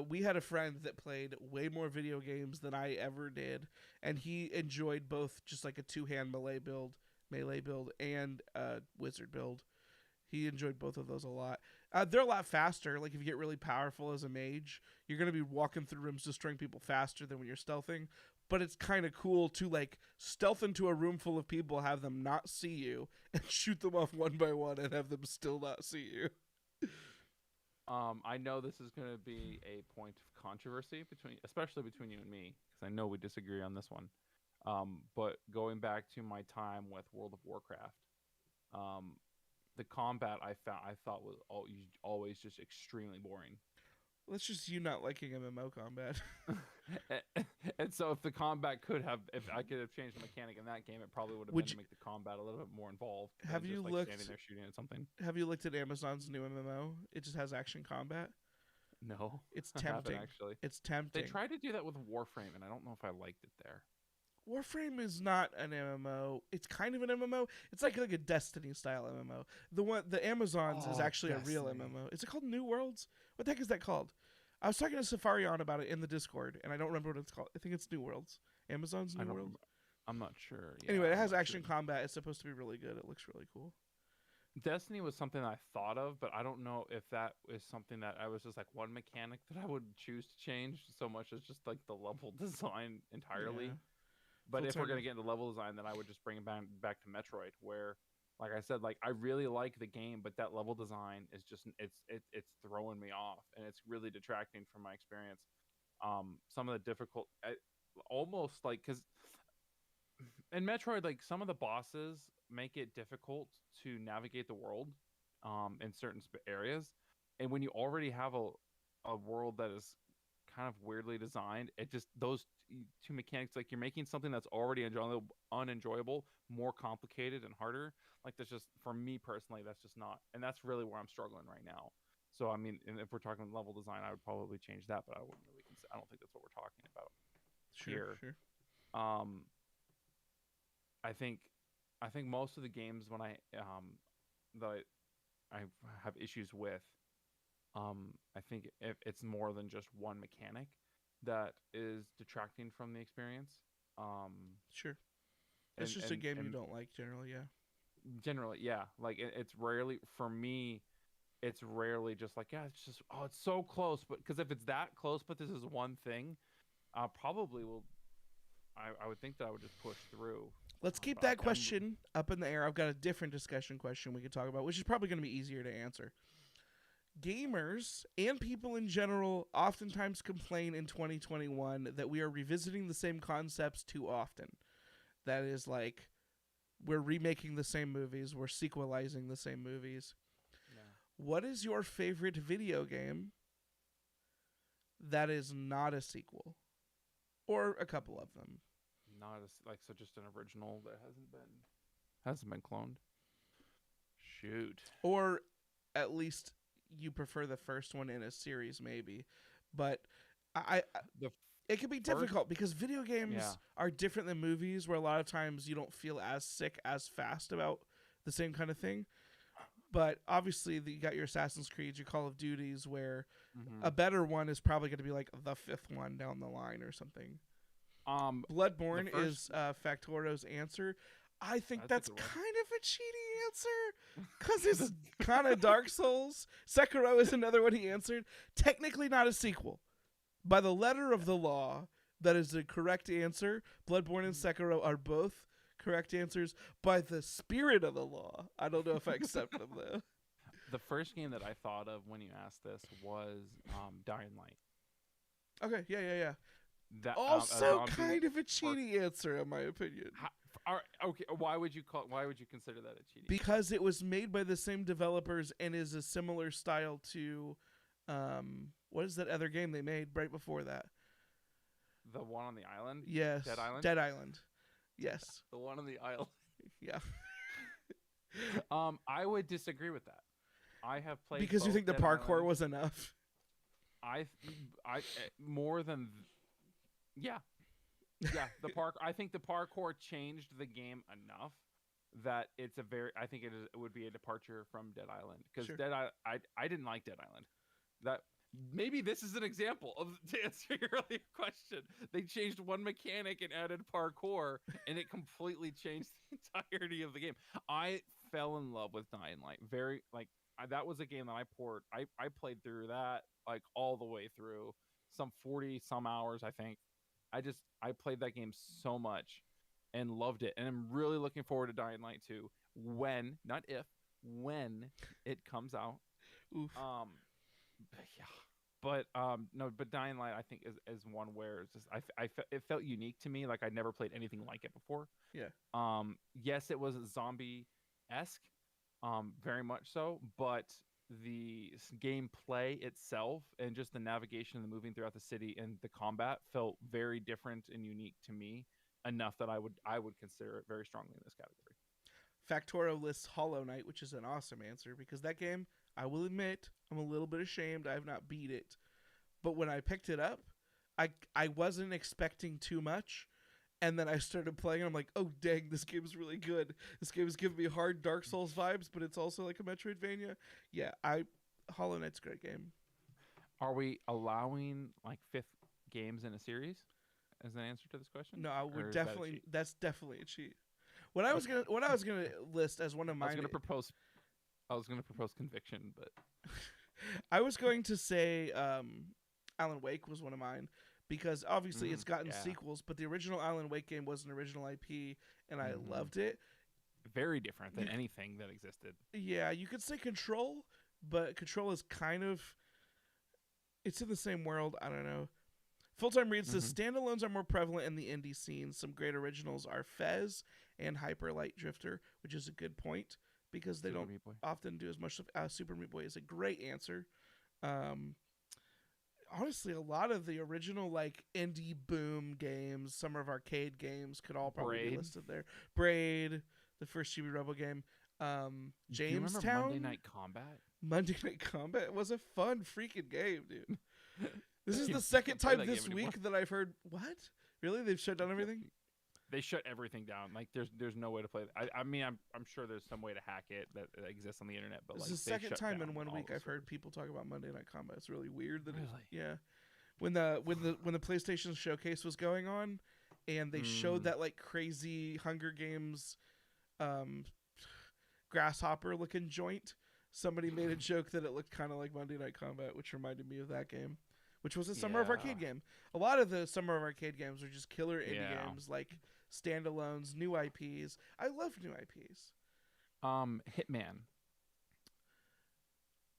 we had a friend that played way more video games than I ever did, and he enjoyed both just like a two-hand melee build, and wizard build. He enjoyed both of those a lot. They're a lot faster. Like if you get really powerful as a mage, you're gonna be walking through rooms destroying people faster than when you're stealthing. But it's kind of cool to like stealth into a room full of people, have them not see you, and shoot them off one by one, and have them still not see you. I know this is going to be a point of controversy especially between you and me, because I know we disagree on this one. But going back to my time with World of Warcraft, um, the combat I thought was always just extremely boring. That's just you not liking MMO combat. And so if I could have changed the mechanic in that game, it probably would have been to make the combat a little bit more involved. Have you looked standing there shooting at something? Have you looked at Amazon's new MMO? It just has action combat. No, it's tempting. Actually, it's tempting. They tried to do that with Warframe, and I don't know if I liked it there. Warframe is not an MMO. It's kind of an MMO. It's like a Destiny style MMO. The Amazons is actually Destiny. a real MMO. Is it called New Worlds? What the heck is that called? I was talking to Safarion about it in the Discord, and I don't remember what it's called. I think it's New Worlds. Amazon's New Worlds. I'm not sure. Yeah, anyway, it has action combat. It's supposed to be really good. It looks really cool. Destiny was something I thought of, but I don't know if that is something that I was just like one mechanic that I would choose to change so much as just like the level design entirely. Yeah. But if we're going to get into level design, then I would just bring it back to Metroid, where, like I said, like I really like the game, but that level design is just it's throwing me off, and it's really detracting from my experience. Some of the difficult, almost like, because in Metroid, like some of the bosses make it difficult to navigate the world, in certain areas, and when you already have a world that is kind of weirdly designed, it just those two mechanics, like you're making something that's already unenjoyable more complicated and harder. Like that's just, for me personally, that's just not, and that's really where I'm struggling right now. So I mean, and if we're talking level design, I would probably change that, but I wouldn't really I don't think that's what we're talking about here. Sure. I think most of the games when that I have issues with, I think if it's more than just one mechanic that is detracting from the experience. Sure. It's just a game you don't like generally, yeah. Generally, yeah. Like it's rarely, for me, it's rarely just like, yeah, it's just, oh, it's so close. But because if it's that close, but this is one thing, I would think that I would just push through. Let's keep that question up in the air. I've got a different discussion question we could talk about, which is probably going to be easier to answer. Gamers and people in general oftentimes complain in 2021 that we are revisiting the same concepts too often. That is like, we're remaking the same movies, we're sequelizing the same movies. Yeah. What is your favorite video game that is not a sequel? Or a couple of them. So just an original that hasn't been cloned. Shoot. Or at least you prefer the first one in a series, maybe. But it can be difficult because video games are different than movies, where a lot of times you don't feel as sick as fast about the same kind of thing. But obviously, you got your Assassin's Creed, your Call of Duties, where a better one is probably going to be like the fifth one down the line or something. Bloodborne is Factoro's answer. I think that's kind of a cheaty answer because it's kind of Dark Souls. Sekiro is another one he answered. Technically not a sequel. By the letter of the law, that is the correct answer. Bloodborne and Sekiro are both correct answers. By the spirit of the law, I don't know if I accept them, though. The first game that I thought of when you asked this was Dying Light. Okay, yeah. That, also kind of a cheaty answer, in my opinion. Okay, why would you consider that a cheaty? Because it was made by the same developers and is a similar style to, what is that other game they made right before that? The one on the island? Yes. Dead Island. Yes. The one on the island. Yeah. I would disagree with that. I have played because you think the parkour was enough. I more than. Yeah, I think the parkour changed the game enough that it's I think it would be a departure from Dead Island, because sure. I didn't like Dead Island. maybe this is an example of, to answer your earlier question. They changed one mechanic and added parkour, and it completely changed the entirety of the game. I fell in love with Dying Light. That was a game that I played through that like all the way through, some 40 some hours, I think. I played that game so much and loved it, and I'm really looking forward to Dying Light 2 when, not if, when it comes out. Oof. Yeah, but no, but Dying Light I think is one where it's just it felt unique to me, like I'd never played anything like it before. Yeah. Yes, it was zombie esque, very much so, but the gameplay itself and just the navigation and the moving throughout the city and the combat felt very different and unique to me, enough that I would consider it very strongly in this category. Factoro lists Hollow Knight, which is an awesome answer because that game, I will admit, I'm a little bit ashamed I have not beat it. But when I picked it up, I wasn't expecting too much. And then I started playing and I'm like, oh, dang, this game is really good. This game is giving me hard Dark Souls vibes, but it's also like a Metroidvania. Yeah, Hollow Knight's a great game. Are we allowing like fifth games in a series as an answer to this question? No, we're Or is definitely, that that's definitely a cheat. What I was gonna list as one of I was mine. gonna propose conviction, but I was going to say Alan Wake was one of mine because obviously it's gotten sequels, but the original Alan Wake game was an original IP, and I loved it. Very different than anything that existed. Yeah, you could say Control, but Control is kind of, it's in the same world. I don't know. Full-Time Read says standalones are more prevalent in the indie scene. Some great originals are Fez and Hyper Light Drifter, which is a good point because they don't often do as much. Super Meat Boy is a great answer. Honestly, a lot of the original like indie boom games, Summer of Arcade games, could all probably be listed there. Braid, the first Chibi Robo game. Jamestown. Do you remember Monday Night Combat? Monday Night Combat was a fun freaking game, dude. This is the second time this week that I've heard. What? Really? They've shut down everything? They shut everything down. Like there's no way to play it. I mean, I'm sure there's some way to hack it that exists on the internet, but this like is the second time in 1 week I've heard people talk about Monday Night Combat. It's really weird that yeah. When the PlayStation Showcase was going on, and they showed that like crazy Hunger Games, grasshopper looking joint. Somebody made a joke that it looked kind of like Monday Night Combat, which reminded me of that game, which was a Summer of Arcade game. A lot of the Summer of Arcade games are just killer indie games, like standalones, new IPs. I love new IPs. Hitman.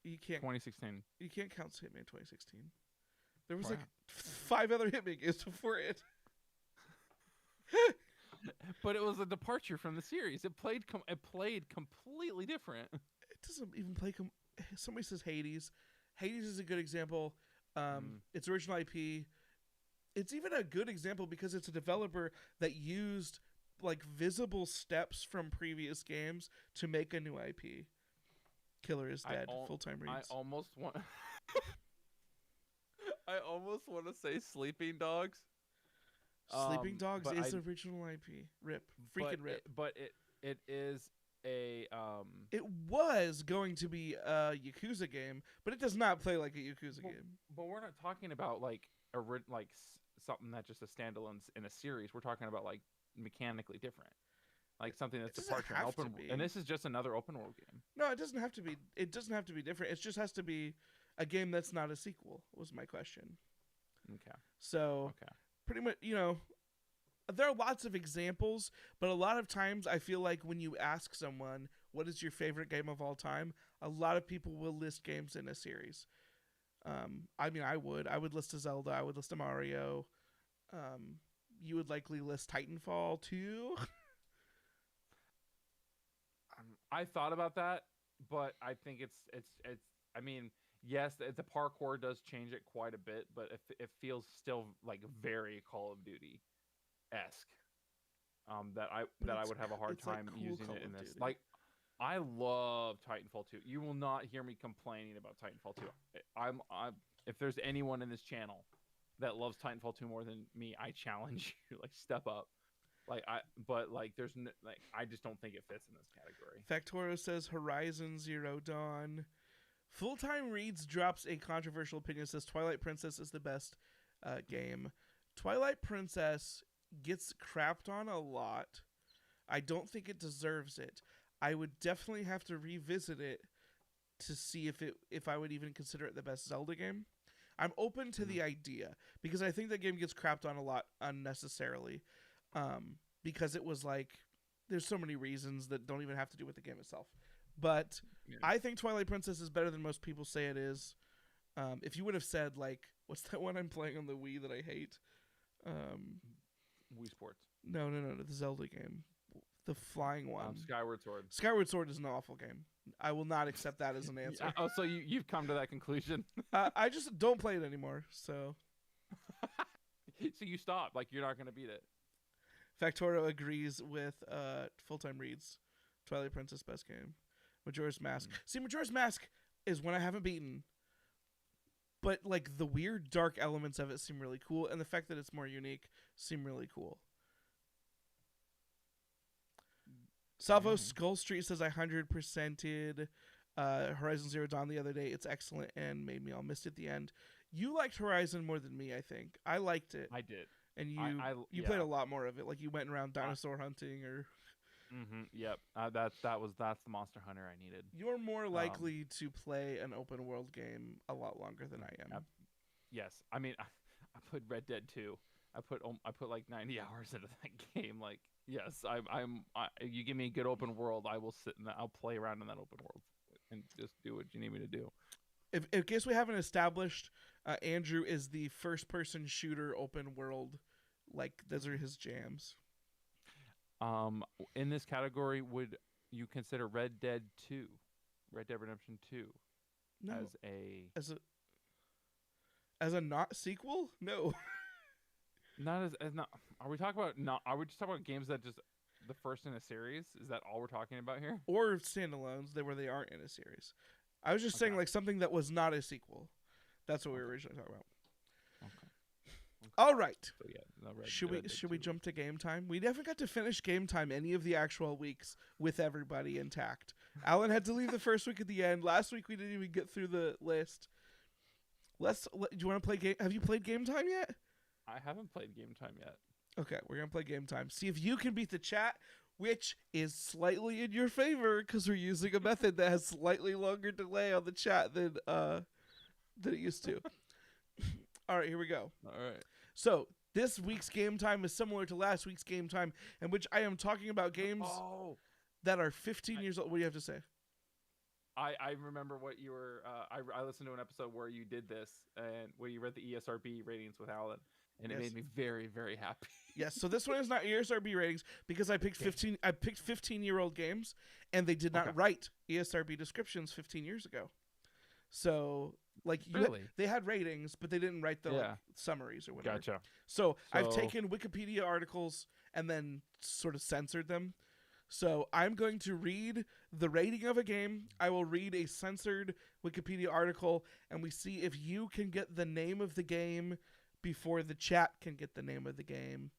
You can't 2016. You can't count Hitman 2016. There was like 5 other Hitman games before it. But it was a departure from the series. It played completely different. It doesn't even play. Somebody says Hades. Hades is a good example. It's original IP. It's even a good example because it's a developer that used like visible steps from previous games to make a new IP. Killer is Dead. Full-Time Reads. I almost want to say Sleeping Dogs. Sleeping Dogs is original IP. Rip. Freaking rip. But it is a It was going to be a Yakuza game, but it does not play like a Yakuza game. But we're not talking about like something that's just a standalone in a series. We're talking about like mechanically different, like something that's departure and this is just another open world game. No, it doesn't have to be. It doesn't have to be different. It just has to be a game that's not a sequel. Was my question. Okay. So pretty much, there are lots of examples, but a lot of times I feel like when you ask someone, what is your favorite game of all time? A lot of people will list games in a series. I mean, I would list a Zelda. I would list a Mario. You would likely list Titanfall too. I thought about that, but I think it's. I mean, yes, the parkour does change it quite a bit, but it feels still like very Call of Duty esque. That I would have a hard time using it in this. Duty. Like, I love Titanfall 2. You will not hear me complaining about Titanfall 2. I'm if there's anyone in this channel that loves Titanfall 2 more than me, I challenge you, like, step up. There's I just don't think it fits in this category. Factoro says Horizon Zero Dawn. Full Time Reads drops a controversial opinion. Says Twilight Princess is the best game. Twilight Princess gets crapped on a lot. I don't think it deserves it. I would definitely have to revisit it to see if I would even consider it the best Zelda game. I'm open to the idea because I think that game gets crapped on a lot unnecessarily, because it was like there's so many reasons that don't even have to do with the game itself. But I think Twilight Princess is better than most people say it is. If you would have said like, what's that one I'm playing on the Wii that I hate? Wii Sports. No, the Zelda game, the flying one. Skyward Sword. Skyward Sword is an awful game. I will not accept that as an answer. Oh, so you've come to that conclusion? I just don't play it anymore. So you stop. Like you're not gonna beat it. Factoro agrees with Full Time Reads. Twilight Princess best game. Majora's Mask. See, Majora's Mask is one I haven't beaten, but like the weird dark elements of it seem really cool, and the fact that it's more unique seem really cool. Salvo Skull Street says I 100%ed Horizon Zero Dawn the other day. It's excellent and made me all missed at the end. You liked Horizon more than me, I think. I liked it. I did. And you played a lot more of it. Like you went around dinosaur hunting or. Yep. That's the Monster Hunter I needed. You're more likely to play an open world game a lot longer than I am. Yes. I mean, I played Red Dead 2. I put like 90 hours into that game. Like, yes, you give me a good open world, I will sit and I'll play around in that open world and just do what you need me to do. In case we haven't established, Andrew is the first person shooter open world. Like, those are his jams. In this category, would you consider Red Dead Redemption 2 as a not sequel? No. Not as not. Are we talking about not? Are we just talking about games that just the first in a series? Is that all we're talking about here? Or standalones where they aren't in a series. I was just saying like something that was not a sequel. That's what we were originally talking about. Okay. All right. So, yeah, should we jump to game time? We never got to finish game time any of the actual weeks with everybody intact. Alan had to leave the first week at the end. Last week we didn't even get through the list. Do you want to play game? Have you played game time yet? I haven't played game time yet. Okay, we're going to play game time. See if you can beat the chat, which is slightly in your favor because we're using a method that has slightly longer delay on the chat than it used to. All right, here we go. All right. So this week's game time is similar to last week's game time, in which I am talking about games that are 15 years old. What do you have to say? I remember what you were. I listened to an episode where you did this and where you read the ESRB ratings with Alan. And it made me very, very happy. Yes, so this one is not ESRB ratings because I picked 15. I picked 15-year-old games, and they did not write ESRB descriptions 15 years ago. So, like, they had ratings, but they didn't write the summaries or whatever. Gotcha. So I've taken Wikipedia articles and then sort of censored them. So I'm going to read the rating of a game. I will read a censored Wikipedia article, and we see if you can get the name of the game before the chat can get the name of the game.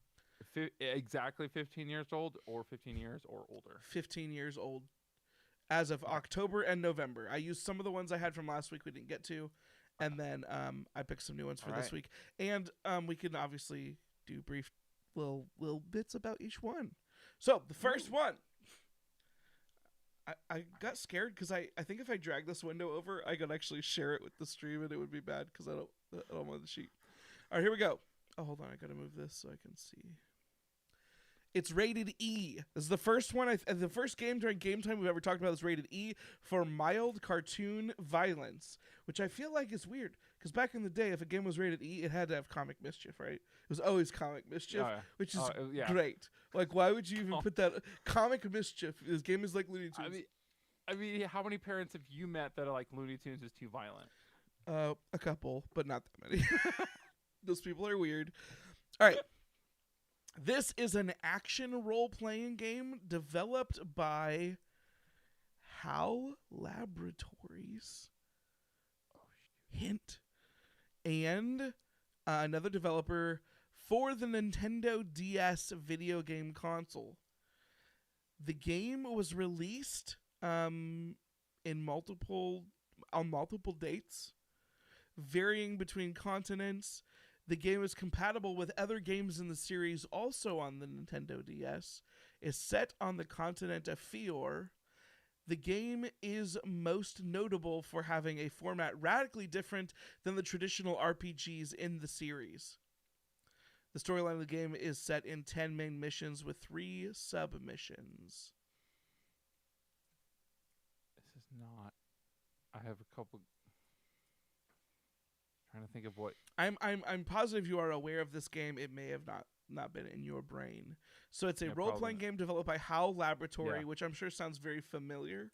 Exactly 15 years old or 15 years or older? 15 years old as of October and November. I used some of the ones I had from last week we didn't get to, and then I picked some new ones for this week. And we can obviously do brief little bits about each one. So the first one, I got scared because I think if I drag this window over, I could actually share it with the stream and it would be bad because I don't want the sheet. All right, here we go. Oh, hold on. I got to move this so I can see. It's rated E. This is the first one. The first game during game time we've ever talked about is rated E for mild cartoon violence, which I feel like is weird because back in the day, if a game was rated E, it had to have comic mischief, right? It was always comic mischief, which is great. Like, why would you even put that comic mischief? This game is like Looney Tunes. I mean, how many parents have you met that are like Looney Tunes is too violent? A couple, but not that many. Those people are weird. All right. This is an action role-playing game developed by HAL Laboratories. Hint. And another developer for the Nintendo DS video game console. The game was released in multiple on multiple dates, varying between continents. The game is compatible with other games in the series also on the Nintendo DS. Is set on the continent of Fior. The game is most notable for having a format radically different than the traditional RPGs in the series. The storyline of the game is set in 10 main missions with 3 sub-missions. This is not. I have a couple. Trying to think of what. I'm positive you are aware of this game. It may have not been in your brain. So it's a role-playing game developed by HAL Laboratory, which I'm sure sounds very familiar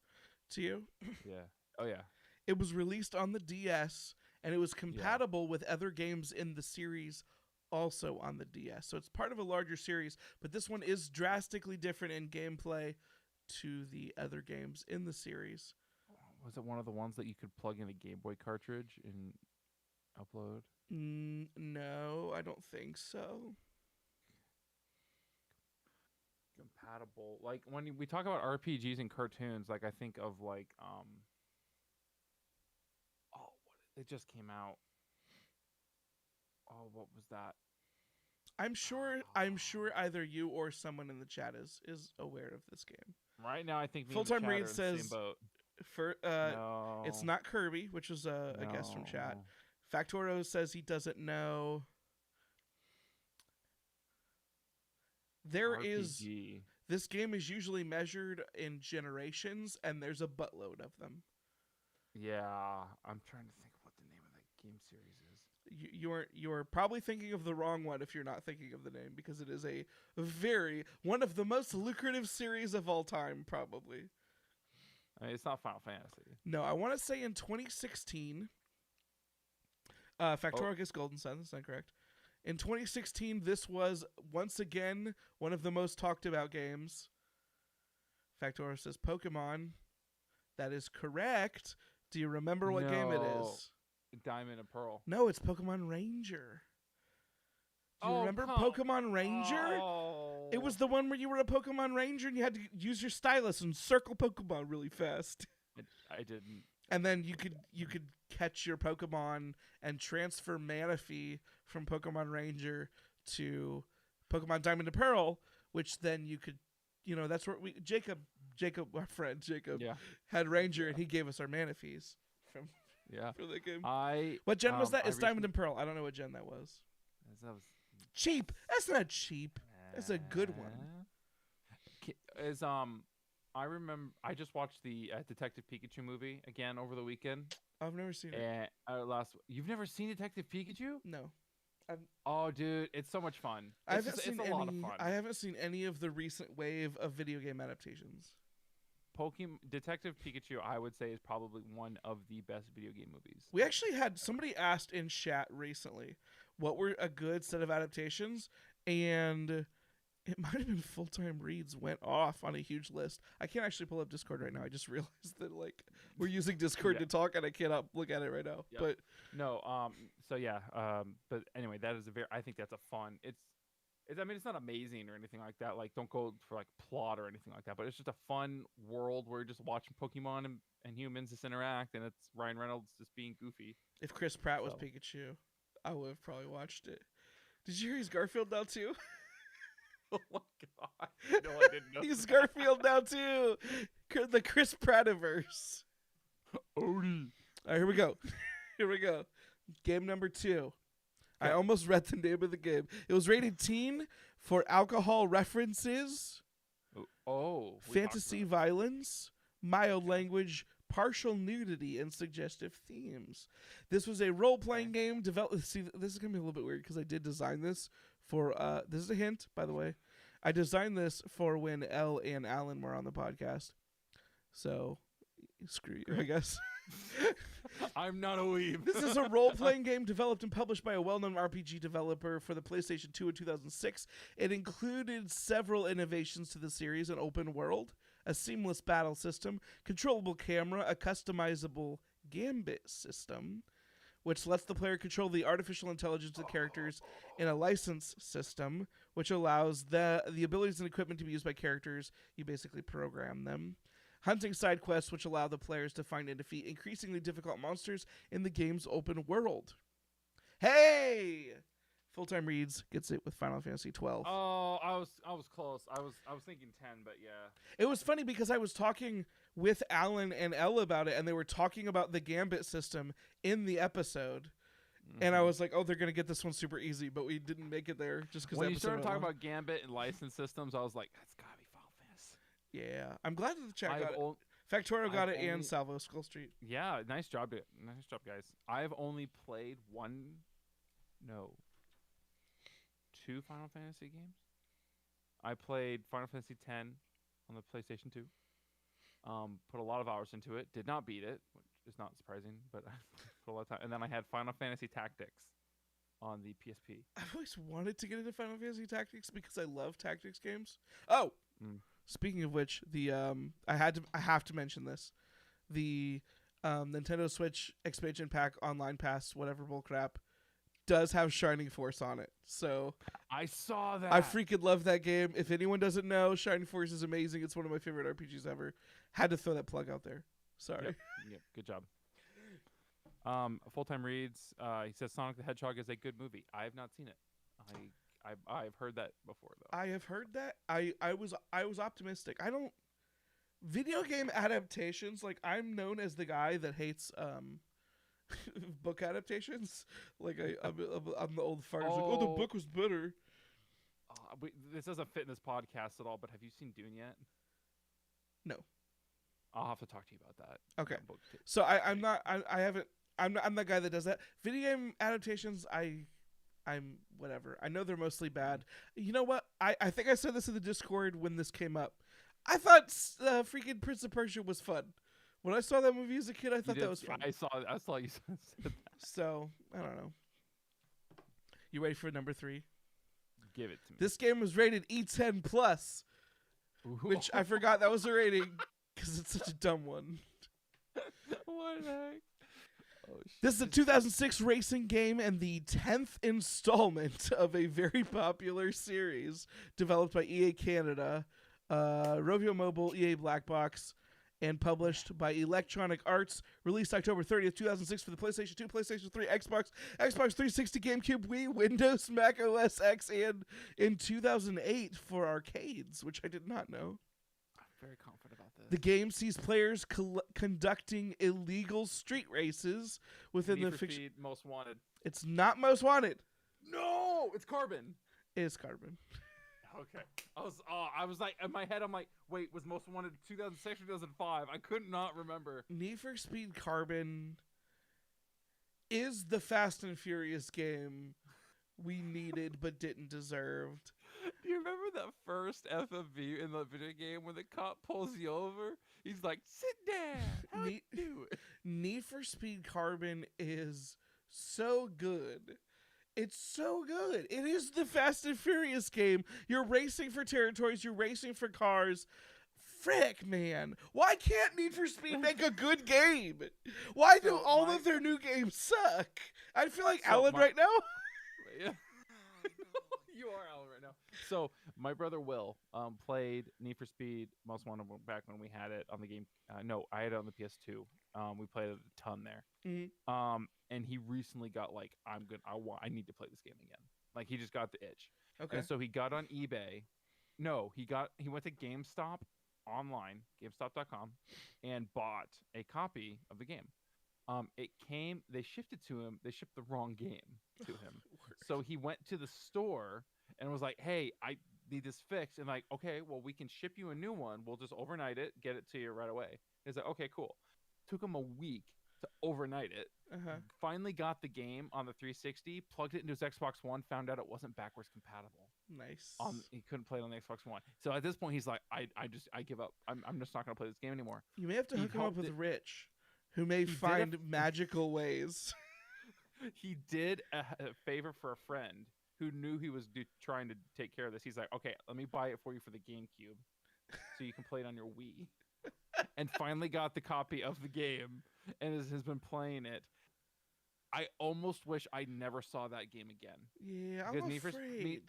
to you. Yeah. Oh, yeah. It was released on the DS, and it was compatible with other games in the series also on the DS. So it's part of a larger series, but this one is drastically different in gameplay to the other games in the series. Was it one of the ones that you could plug in a Game Boy cartridge and upload? No, I don't think so. Compatible. Like when we talk about RPGs and cartoons, like I think of like it just came out. Oh, what was that? I'm sure either you or someone in the chat is aware of this game. Right now I think Full Time Read says same boat. No. It's not Kirby, which was a guest from chat. Factoro says he doesn't know. This game is usually measured in generations, and there's a buttload of them. Yeah, I'm trying to think what the name of that game series is. You're probably thinking of the wrong one if you're not thinking of the name, because it is one of the most lucrative series of all time, probably. I mean, it's not Final Fantasy. No, I want to say in 2016. Factorial gets Golden Sun. That's not correct. In 2016, this was once again one of the most talked about games. Factorial says Pokemon. That is correct. Do you remember what game it is? Diamond and Pearl. No, it's Pokemon Ranger. Do you remember Pokemon Ranger? Oh. It was the one where you were a Pokemon Ranger and you had to use your stylus and circle Pokemon really fast. I didn't. And then you could catch your Pokemon and transfer Manaphy from Pokemon Ranger to Pokemon Diamond and Pearl, which then you could, that's where Jacob, our friend Jacob, had Ranger and he gave us our Manaphys from the game. What gen was that? It's Diamond and Pearl. I don't know what gen that was. That was cheap. That's not cheap. That's a good one. I remember I just watched the Detective Pikachu movie again over the weekend. I've never seen it. You've never seen Detective Pikachu? No. Oh, dude, it's so much fun. It's a lot of fun. I haven't seen any of the recent wave of video game adaptations. Detective Pikachu, I would say, is probably one of the best video game movies. We actually had somebody asked in chat recently what were a good set of adaptations, and it might have been Full Time Reads went off on a huge list. I can't actually pull up Discord right now. I just realized that we're using Discord to talk, and I cannot look at it right now. Yep. But no, but anyway, that is I think that's a fun. I mean, it's not amazing or anything like that. Like, don't go for plot or anything like that. But it's just a fun world where you're just watching Pokemon and humans just interact, and it's Ryan Reynolds just being goofy. If Chris Pratt was Pikachu, I would have probably watched it. Did you hear he's Garfield now too? Oh my god! No, I didn't know. He's Garfield now too. The Chris Prattiverse. Odie. All right, here we go. Here we go. Game number 2. I almost read the name of the game. It was rated teen for alcohol references, fantasy violence, mild language, partial nudity, and suggestive themes. This was a role-playing game developed. See, this is going to be a little bit weird because I did design this for, this is a hint, by the way. I designed this for when Elle and Alan were on the podcast. So, screw you, I guess. I'm not a weeb. This is a role-playing game developed and published by a well-known RPG developer for the PlayStation 2 in 2006. It included several innovations to the series: an open world, a seamless battle system, controllable camera, a customizable gambit system, which lets the player control the artificial intelligence of characters in a license system, which allows the abilities and equipment to be used by characters. You basically program them. hunting side quests which allow the players to find and defeat increasingly difficult monsters in the game's open world. Hey! Full-Time Reads gets it with Final Fantasy 12. Oh, I was close. I was thinking 10, but yeah. It was funny because I was talking with Alan and Elle about it, and they were talking about the Gambit system in the episode. And I was like, oh, they're going to get this one super easy, but we didn't make it there just because when you started talking about Gambit and license systems, I was like, that's got to be Final Fantasy. Yeah. I'm glad that the chat got it. Factorio got it and Salvo Skull Street. Yeah, nice job, guys. I've only played two Final Fantasy games. I played Final Fantasy X on the PlayStation 2. Put a lot of hours into it. Did not beat it, which is not surprising, but I put a lot of time. And then I had Final Fantasy Tactics on the PSP. I've always wanted to get into Final Fantasy Tactics because I love tactics games. Oh, speaking of which, the I have to mention this. The Nintendo Switch expansion pack online pass, whatever bullcrap, does have Shining Force on it. So I saw that. I freaking love that game. If anyone doesn't know, Shining Force is amazing. It's one of my favorite RPGs ever. Had to throw that plug out there. Sorry. Yep. Good job. Full-Time Reads. He says Sonic the Hedgehog is a good movie. I have not seen it. I've heard that before though. I have heard that. I was optimistic. I don't video game adaptations. Like, I'm known as the guy that hates book adaptations. Like I'm the old fart. Like, oh, the book was better. This doesn't fit in this podcast at all. But have you seen Dune yet? No. I'll have to talk to you about that. Okay. So I'm that guy that does that. Video game adaptations, I'm whatever. I know they're mostly bad. You know what? I think I said this in the Discord when this came up. I thought freaking Prince of Persia was fun. When I saw that movie as a kid, I thought that was fun. I saw you said that. So, I don't know. You ready for number 3? Give it to me. This game was rated E10 plus, which I forgot that was a rating because it's such a dumb one. What the heck? Oh, this is a 2006 racing game and the 10th installment of a very popular series developed by EA Canada, Rovio Mobile, EA Black Box, and published by Electronic Arts. Released October 30th, 2006 for the PlayStation 2, PlayStation 3, Xbox 360, GameCube, Wii, Windows, Mac OS X, and in 2008 for arcades, which I did not know. I'm very confident about this. The game sees players conducting illegal street races within Need the for fiction. Speed Most Wanted. It's not Most Wanted. No, it's Carbon. It is Carbon. Okay. I was like, in my head, I'm like, wait, was Most Wanted 2006 or 2005? I could not remember. Need for Speed Carbon is the Fast and Furious game we needed but didn't deserve. Do you remember that first FMV in the video game when the cop pulls you over? He's like, sit down. How do you do it? Need for Speed Carbon is so good. It's so good. It is the Fast and Furious game. You're racing for territories. You're racing for cars. Frick, man. Why can't Need for Speed make a good game? Why do all of their new games suck? I feel like Alan right now. Yeah. You are Alan right now. So my brother Will played Need for Speed Most Wanted back when we had it on the game. No, I had it on the PS2. We played it a ton there. Mm-hmm. And he recently got like, I need to play this game again. Like he just got the itch. Okay. And so he got on eBay. No, he went to GameStop online, GameStop.com, and bought a copy of the game. They shipped the wrong game to him. So he went to the store and was like, hey, I need this fixed. And like, okay, well, we can ship you a new one. We'll just overnight it, get it to you right away. He's like, okay, cool. Took him a week to overnight it. Uh-huh. Finally got the game on the 360, plugged it into his Xbox One, found out it wasn't backwards compatible. Nice. He couldn't play it on the Xbox One. So at this point, he's like, I give up. I'm just not going to play this game anymore. You may have to hook him up with Rich, who may find magical ways. He did a favor for a friend who knew he was trying to take care of this. He's like, okay, let me buy it for you for the GameCube so you can play it on your Wii. And finally got the copy of the game and has been playing it. I almost wish I never saw that game again. Yeah, I'm afraid.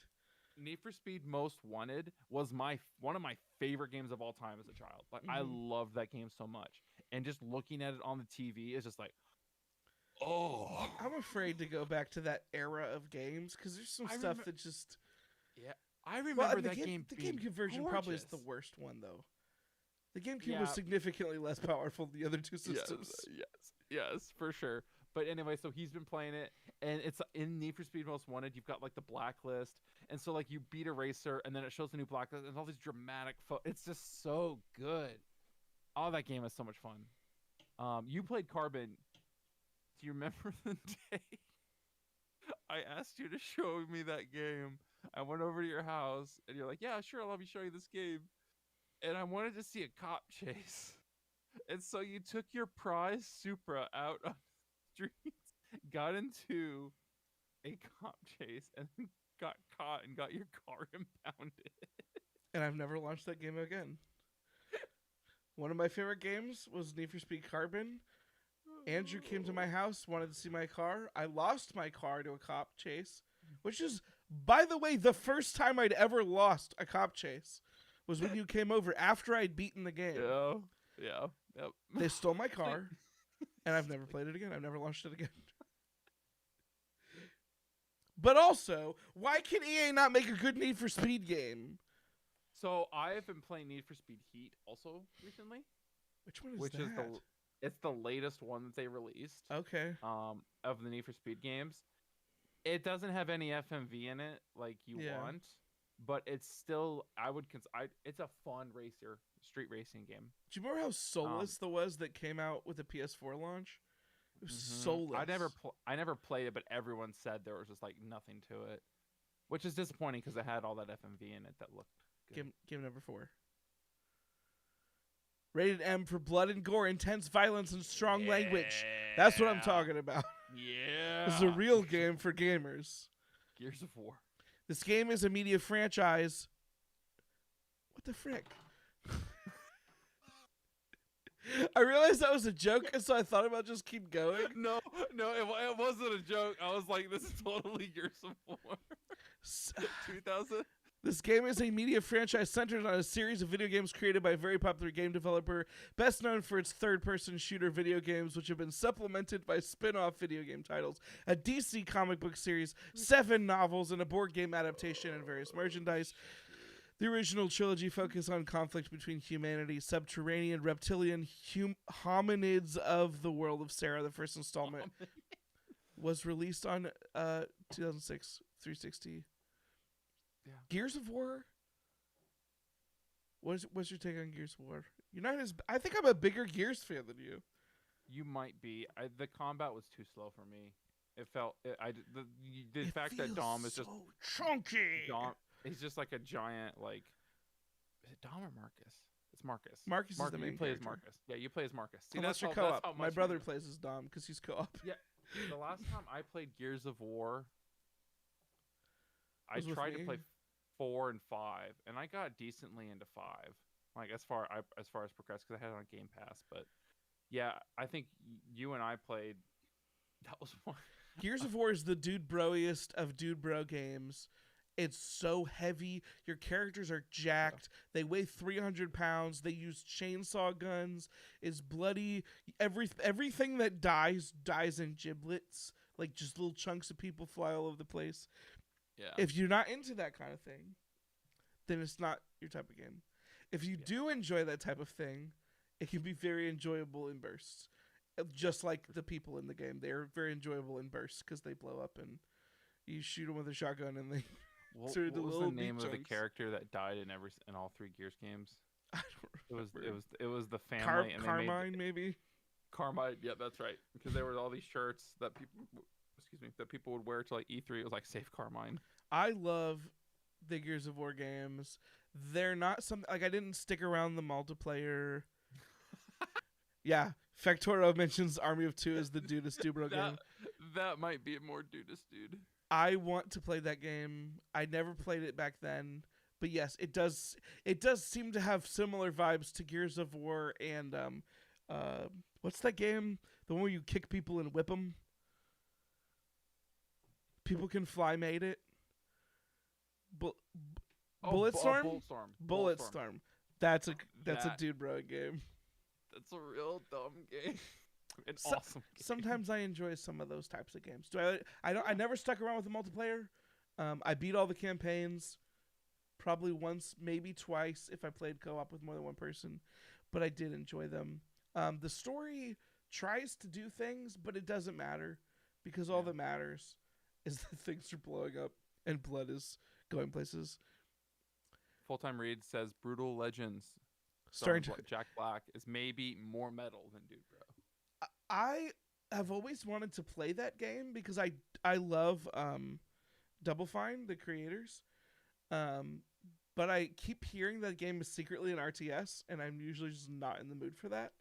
Need for Speed Most Wanted was one of my favorite games of all time as a child. Like I loved that game so much, and just looking at it on the TV is just like, oh. I'm afraid to go back to that era of games because there's some stuff that just. Yeah, I remember that game. The GameCube version probably is the worst one though. The GameCube was significantly less powerful than the other two systems. Yes, for sure. But anyway, so he's been playing it, and it's in Need for Speed Most Wanted. You've got like the blacklist, and so like you beat a racer, and then it shows the new blacklist, and all these dramatic. It's just so good. Oh, that game is so much fun. You played Carbon. Do you remember the day I asked you to show me that game? I went over to your house, and you're like, "Yeah, sure, I'll let me show you this game." And I wanted to see a cop chase, and so you took your prize Supra out on the streets, got into a cop chase, and then got caught and got your car impounded. And I've never launched that game again. One of my favorite games was Need for Speed Carbon. Andrew came to my house, wanted to see my car. I lost my car to a cop chase, which is, by the way, the first time I'd ever lost a cop chase was when you came over after I'd beaten the game. Yeah. Yep. They stole my car, and I've never played it again. I've never launched it again. But also, why can EA not make a good Need for Speed game? So I have been playing Need for Speed Heat also recently. Which one is that? It's the latest one that they released. Okay. Of the Need for Speed games. It doesn't have any FMV in it like you want, but it's still it's a fun street racing game. Do you remember how soulless the was that came out with the PS4 launch? It was soulless. I never played it, but everyone said there was just like nothing to it, which is disappointing because it had all that FMV in it that looked good. Game number 4. Rated M for blood and gore, intense violence, and strong language. That's what I'm talking about. Yeah. This is a real game for gamers. Gears of War. This game is a media franchise. What the frick? I realized that was a joke, and so I thought about just keep going. No, it wasn't a joke. I was like, this is totally Gears of War. 2000. This game is a media franchise centered on a series of video games created by a very popular game developer, best known for its third-person shooter video games, which have been supplemented by spin-off video game titles, a DC comic book series, 7 novels, and a board game adaptation, and various merchandise. The original trilogy focused on conflict between humanity, subterranean, reptilian, hominids of the world of Sarah. The first installment was released on 2006, 360. Yeah. Gears of War? What's your take on Gears of War? You're not as... I think I'm a bigger Gears fan than you. You might be. The combat was too slow for me. It felt... The fact that Dom is so just... chunky! Dom, he's just like a giant, like... Is it Dom or Marcus? It's Marcus. Marcus is the main You play character. as Marcus. Yeah, you play as Marcus. See, unless you're co-op. My brother plays as Dom because he's co-op. Yeah. The last time I played Gears of War... I tried to play 4 and 5, and I got decently into 5. Like as far as progressed, because I had it on Game Pass. But yeah, I think you and I played. That was one. Gears of War is the dude broiest of dude bro games. It's so heavy. Your characters are jacked. They weigh 300 pounds. They use chainsaw guns. It's bloody. Everything that dies in giblets. Like just little chunks of people fly all over the place. Yeah. If you're not into that kind of thing, then it's not your type of game. If you do enjoy that type of thing, it can be very enjoyable in bursts. Just like the people in the game. They're very enjoyable in bursts because they blow up and you shoot them with a shotgun and they what was the name of the character that died in all 3 Gears games? I don't remember. It was the family. Carmine, maybe? Carmine, yeah, that's right. Because there were all these shirts that people would wear to like E3. It was like Save Carmine. I love the Gears of War games. They're not something like I didn't stick around the multiplayer. Yeah, Factoro mentions Army of Two as the Dudest Dubro game. That might be a more Dudest dude. I want to play that game. I never played it back then, but yes, it does. It does seem to have similar vibes to Gears of War and what's that game? The one where you kick people and whip them. People Can Fly made it. Bu- Bulletstorm? Bulletstorm. Bulletstorm. That's a That- dude bro game. That's a real dumb game. An So- awesome game. Sometimes I enjoy some of those types of games. I never stuck around with the multiplayer. I beat all the campaigns probably once, maybe twice if I played co-op with more than one person, but I did enjoy them. The story tries to do things, but it doesn't matter because all that matters is that things are blowing up and blood is going places. Full-time Read says Brutal Legends Starring Jack Black is maybe more metal than Dude Bro. I have always wanted to play that game because I love Double Fine, the creators. But I keep hearing that game is secretly an RTS, and I'm usually just not in the mood for that.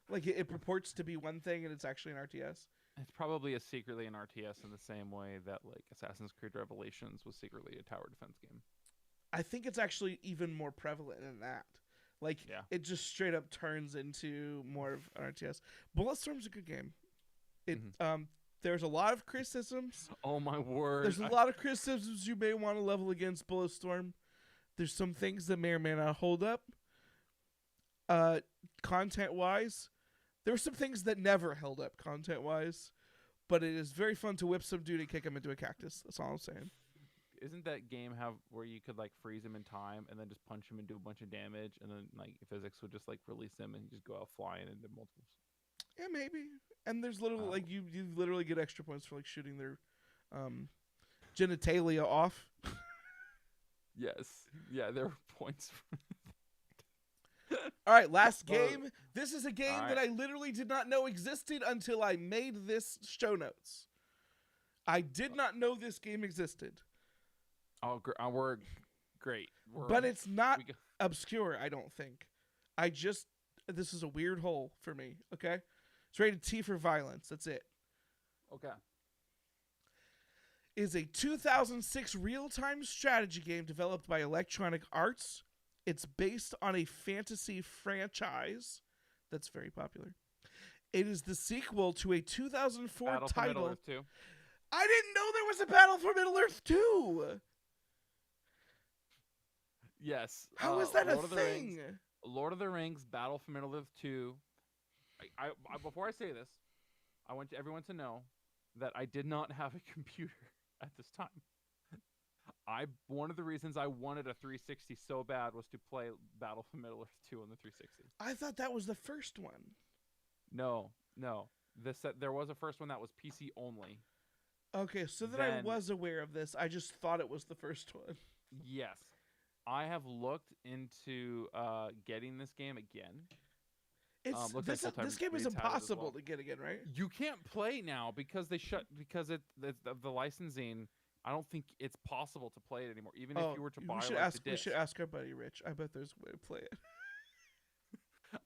Like, it purports to be one thing, and it's actually an RTS. It's probably secretly an RTS in the same way that like Assassin's Creed Revelations was secretly a tower defense game. I think it's actually even more prevalent than that. Like, it just straight up turns into more of an RTS. Bulletstorm's a good game. There's a lot of criticisms. Oh my word! There's a lot of criticisms you may want to level against Bulletstorm. There's some things that may or may not hold up. Content-wise, there were some things that never held up content-wise, but it is very fun to whip some dude and kick him into a cactus. That's all I'm saying. Isn't that game have where you could like freeze him in time and then just punch him and do a bunch of damage, and then like physics would just like release him and just go out flying into multiple? Yeah, maybe. And there's literally like you literally get extra points for like shooting their genitalia off. Yes. Yeah, there are points. All right, last game. This is a game that I literally did not know existed until I made this show notes. I did not know this game existed. Oh, we're great. But it's not obscure, I don't think. This is a weird hole for me, okay? It's rated T for violence. That's it. Okay. Is a 2006 real-time strategy game developed by Electronic Arts. It's based on a fantasy franchise that's very popular. It is the sequel to a 2004 Battle for title. Middle-earth 2. I didn't know there was a Battle for Middle-earth 2. Yes. How is that a thing? Lord of the Rings, Battle for Middle-earth 2. I before I say this, I want everyone to know that I did not have a computer at this time. One of the reasons I wanted a 360 so bad was to play Battle for Middle-earth 2 on the 360. I thought that was the first one. No. There was a first one that was PC only. Okay, so then I was aware of this. I just thought it was the first one. Yes. I have looked into getting this game again. This game is impossible to get again, right? You can't play now because the licensing. I don't think it's possible to play it anymore. Even if you were to buy the disc. We should ask our buddy Rich. I bet there's a way to play it.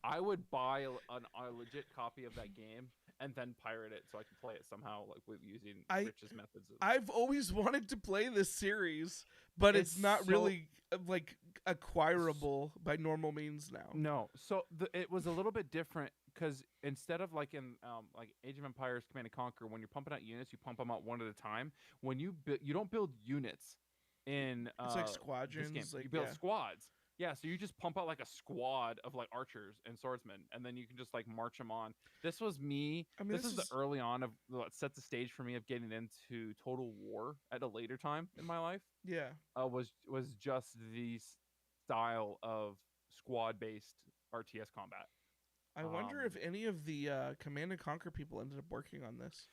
I would buy a legit copy of that game and then pirate it so I can play it somehow, like with using Rich's methods. I've always wanted to play this series, but it's not really like acquirable by normal means now. No, so it was a little bit different because instead of like in like Age of Empires, Command and Conquer, when you're pumping out units, you pump them out one at a time. When you don't build units in it's like squadrons. This game. Like, you build squads. Yeah, so you just pump out like a squad of like archers and swordsmen, and then you can just like march them on. This was me. I mean, this is the early on of what set the stage for me of getting into Total War at a later time in my life. Yeah, was just the style of squad-based RTS combat. I wonder if any of the Command and Conquer people ended up working on this.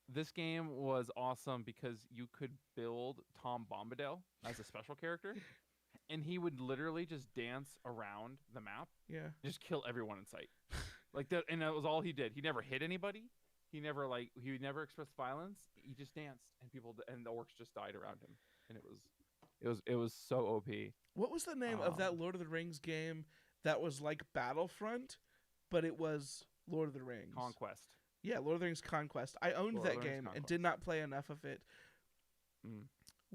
This game was awesome because you could build Tom Bombadil as a special character. And he would literally just dance around the map. Yeah. Just kill everyone in sight. Like that, and that was all he did. He never hit anybody. He never expressed violence. He just danced, and the orcs just died around him. And it was so OP. What was the name of that Lord of the Rings game that was like Battlefront, but it was Lord of the Rings? Conquest. Yeah, Lord of the Rings Conquest. I owned that game and did not play enough of it.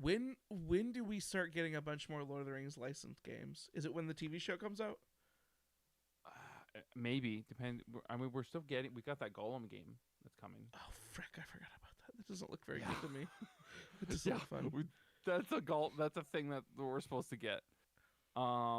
When do we start getting a bunch more Lord of the Rings licensed games? Is it when the TV show comes out? Maybe. I mean, we're still getting. We got that Gollum game that's coming. Oh frick! I forgot about that. That doesn't look very good to me. It doesn't look fun. That's a goal. That's a thing that we're supposed to get.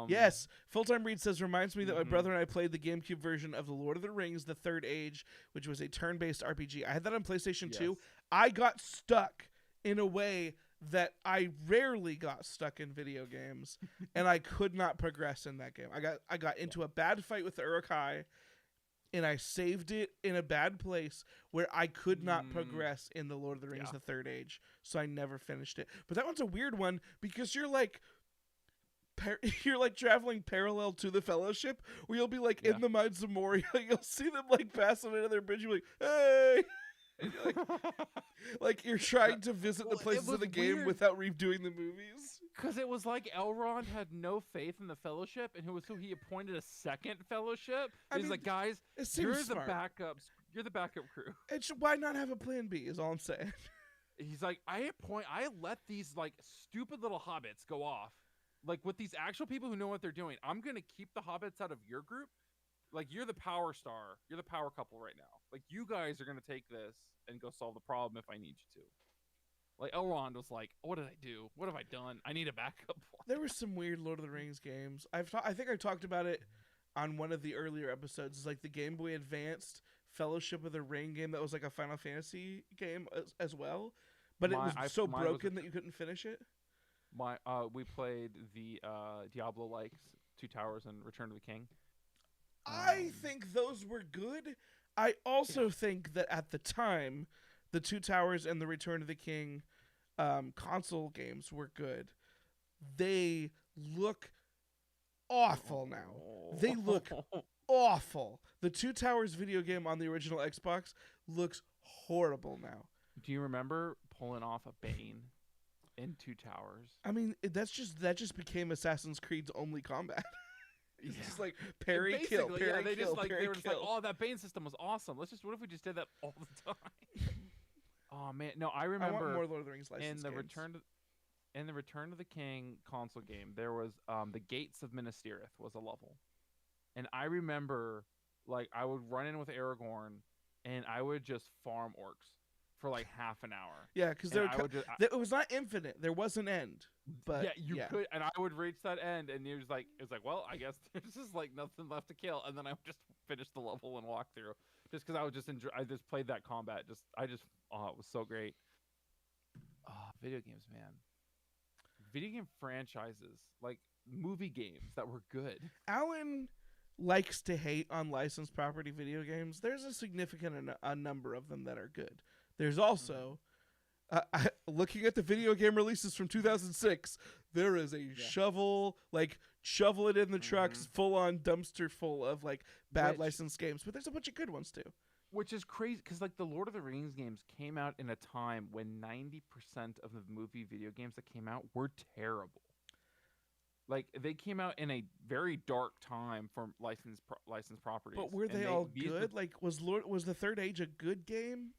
Yes, Full-Time Read says, reminds me that my Mhm. brother and I played the GameCube version of The Lord of the Rings, The Third Age, which was a turn-based RPG. I had that on PlayStation 2. Yes. I got stuck in a way that I rarely got stuck in video games, and I could not progress in that game. I got into a bad fight with the Uruk-hai, and I saved it in a bad place where I could not progress in The Lord of the Rings, Yeah. The Third Age, so I never finished it. But that one's a weird one because you're like traveling parallel to the Fellowship, where you'll be like in the Mines of Moria. You'll see them like passing another bridge. You're like, hey, and you're like you're trying to visit the places of the game without redoing the movies. Because it was like Elrond had no faith in the Fellowship, and so he appointed a second Fellowship. He's like, guys, you're the backups. You're the backup crew. And why not have a plan B? Is all I'm saying. He's like, I let these like stupid little hobbits go off. Like, with these actual people who know what they're doing, I'm going to keep the hobbits out of your group. Like, you're the power star. You're the power couple right now. Like, you guys are going to take this and go solve the problem if I need you to. Like, Elrond was like, what did I do? What have I done? I need a backup plan. There were some weird Lord of the Rings games. I think I talked about it on one of the earlier episodes. It's like the Game Boy Advanced Fellowship of the Ring game that was like a Final Fantasy game as well. But it was so broken that you couldn't finish it. We played the Diablo likes Two Towers and Return of the King. I think those were good. I also think that at the time, the Two Towers and the Return of the King console games were good. They look awful now. They look awful. The Two Towers video game on the original Xbox looks horrible now. Do you remember pulling off a Bane in Two Towers? I mean, that just became Assassin's Creed's only combat. It's just like parry, kill, parry, they kill, just like parry, they were just kill. like, oh, that Bane system was awesome. What if we just did that all the time? Oh man, no, I remember. I want more Lord of the Rings licensed in the games. Return of the King console game, there was the Gates of Minas Tirith was a level, and I remember like I would run in with Aragorn, and I would just farm orcs for like half an hour. Yeah, because it was not infinite. There was an end. But yeah, you could, and I would reach that end, and it was like, well, I guess there's just like nothing left to kill, and then I would just finish the level and walk through, just because I would just enjoy. I just played that combat. It was so great. Oh, video games, man. Video game franchises, like movie games that were good. Alan likes to hate on licensed property video games. There's a significant a number of them that are good. There's also, looking at the video game releases from 2006, there is a shovel it in the trucks, full on dumpster full of like bad licensed games. But there's a bunch of good ones too. Which is crazy because like the Lord of the Rings games came out in a time when 90% of the movie video games that came out were terrible. Like they came out in a very dark time for licensed properties. But were they all good? Like was the Third Age a good game?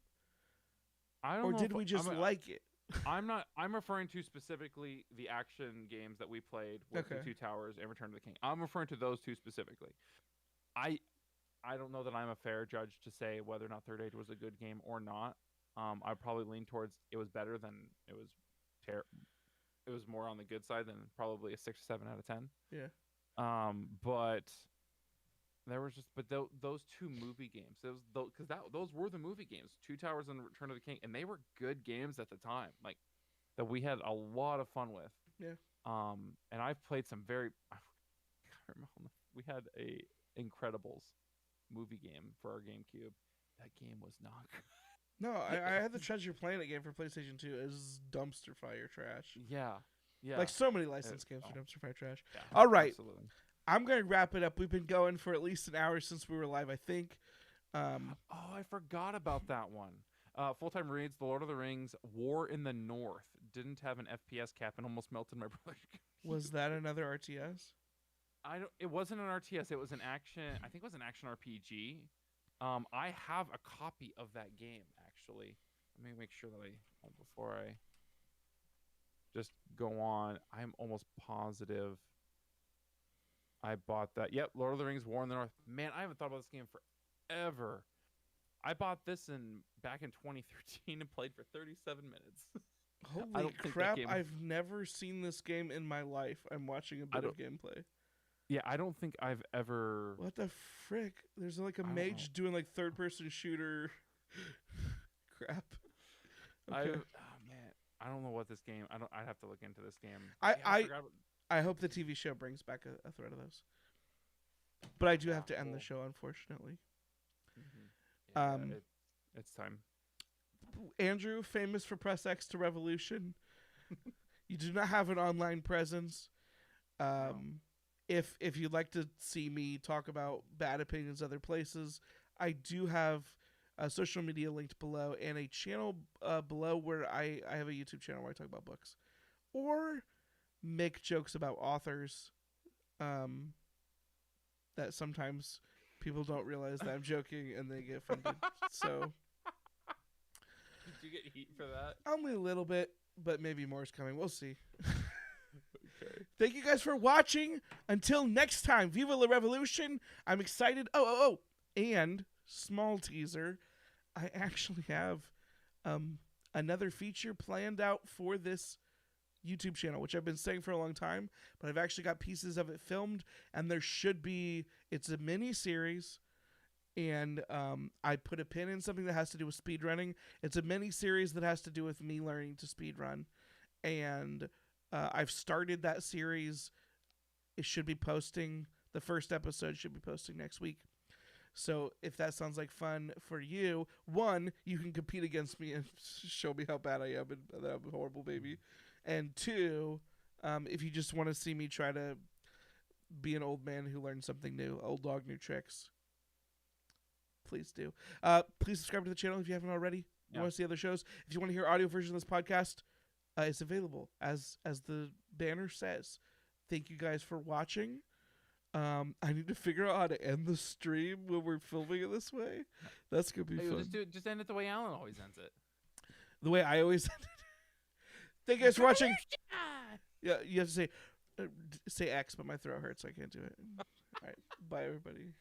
I don't know. Or did we just like it? I'm referring to specifically the action games that we played with the Two Towers and Return of the King. I'm referring to those two specifically. I don't know that I'm a fair judge to say whether or not Third Age was a good game or not. I probably lean towards it was better than it was it was more on the good side than probably a 6 or 7 out of 10. Yeah. But there was those two movie games. Those were the movie games, Two Towers and Return of the King, and they were good games at the time. Like that we had a lot of fun with. Yeah. And I've played some we had a Incredibles movie game for our GameCube. That game was not good. No, I had the Treasure Planet game for PlayStation 2. It was dumpster fire trash. Yeah. Like so many licensed games are dumpster fire trash. Yeah, all right. Absolutely. I'm going to wrap it up. We've been going for at least an hour since we were live, I think. I forgot about that one. Full-time reads The Lord of the Rings War in the North didn't have an FPS cap and almost melted my brother's computer. Was that another RTS? It wasn't an RTS. It was an action. I think it was an action RPG. I have a copy of that game actually. Let me make sure that before I just go on. I'm almost positive I bought that. Yep, Lord of the Rings War in the North. Man, I haven't thought about this game forever. I bought this back in 2013 and played for 37 minutes. Holy don't think that crap, game- I've never seen this game in my life. I'm watching a bit of gameplay. Yeah, I don't think I've ever. What the frick? There's like a I don't mage doing like third-person shooter crap. Okay. Oh man, I don't know what this game. I'd have to look into this game. I forgot I hope the TV show brings back a thread of those. But I do Yeah, have to end the cool. show, unfortunately. Yeah, Um, it's time. Andrew, famous for Press X to Revolution. You do not have an online presence. If you'd like to see me talk about bad opinions other places, I do have social media linked below and a channel below where I have a YouTube channel where I talk about books or make jokes about authors that sometimes people don't realize that I'm joking and they get offended. So Did you get heat for that? only a little bit, but maybe more is coming. We'll see. Okay. Thank you guys for watching. Until next time, Viva la Revolution. I'm excited. Oh. And small teaser, I actually have another feature planned out for this YouTube channel, which I've been saying for a long time, but I've actually got pieces of it filmed, and it's a mini series, and I put a pin in something that has to do with speedrunning. It's a mini series that has to do with me learning to speedrun, and I've started that series. It should be posting, the first episode should be posting next week. So if that sounds like fun for you, one, you can compete against me and show me how bad I am and that I'm a horrible baby. And two, if you just want to see me try to be an old man who learned something new, old dog, new tricks, please do. Please subscribe to the channel if you haven't already. You want to see other shows. If you want to hear audio version of this podcast, it's available as the banner says. Thank you guys for watching. I need to figure out how to end the stream when we're filming it this way. That's gonna be fun. Just end it the way Alan always ends it. The way I always end it. Thank you guys for watching. Yeah, you have to say X, but my throat hurts, so I can't do it. All right, bye everybody.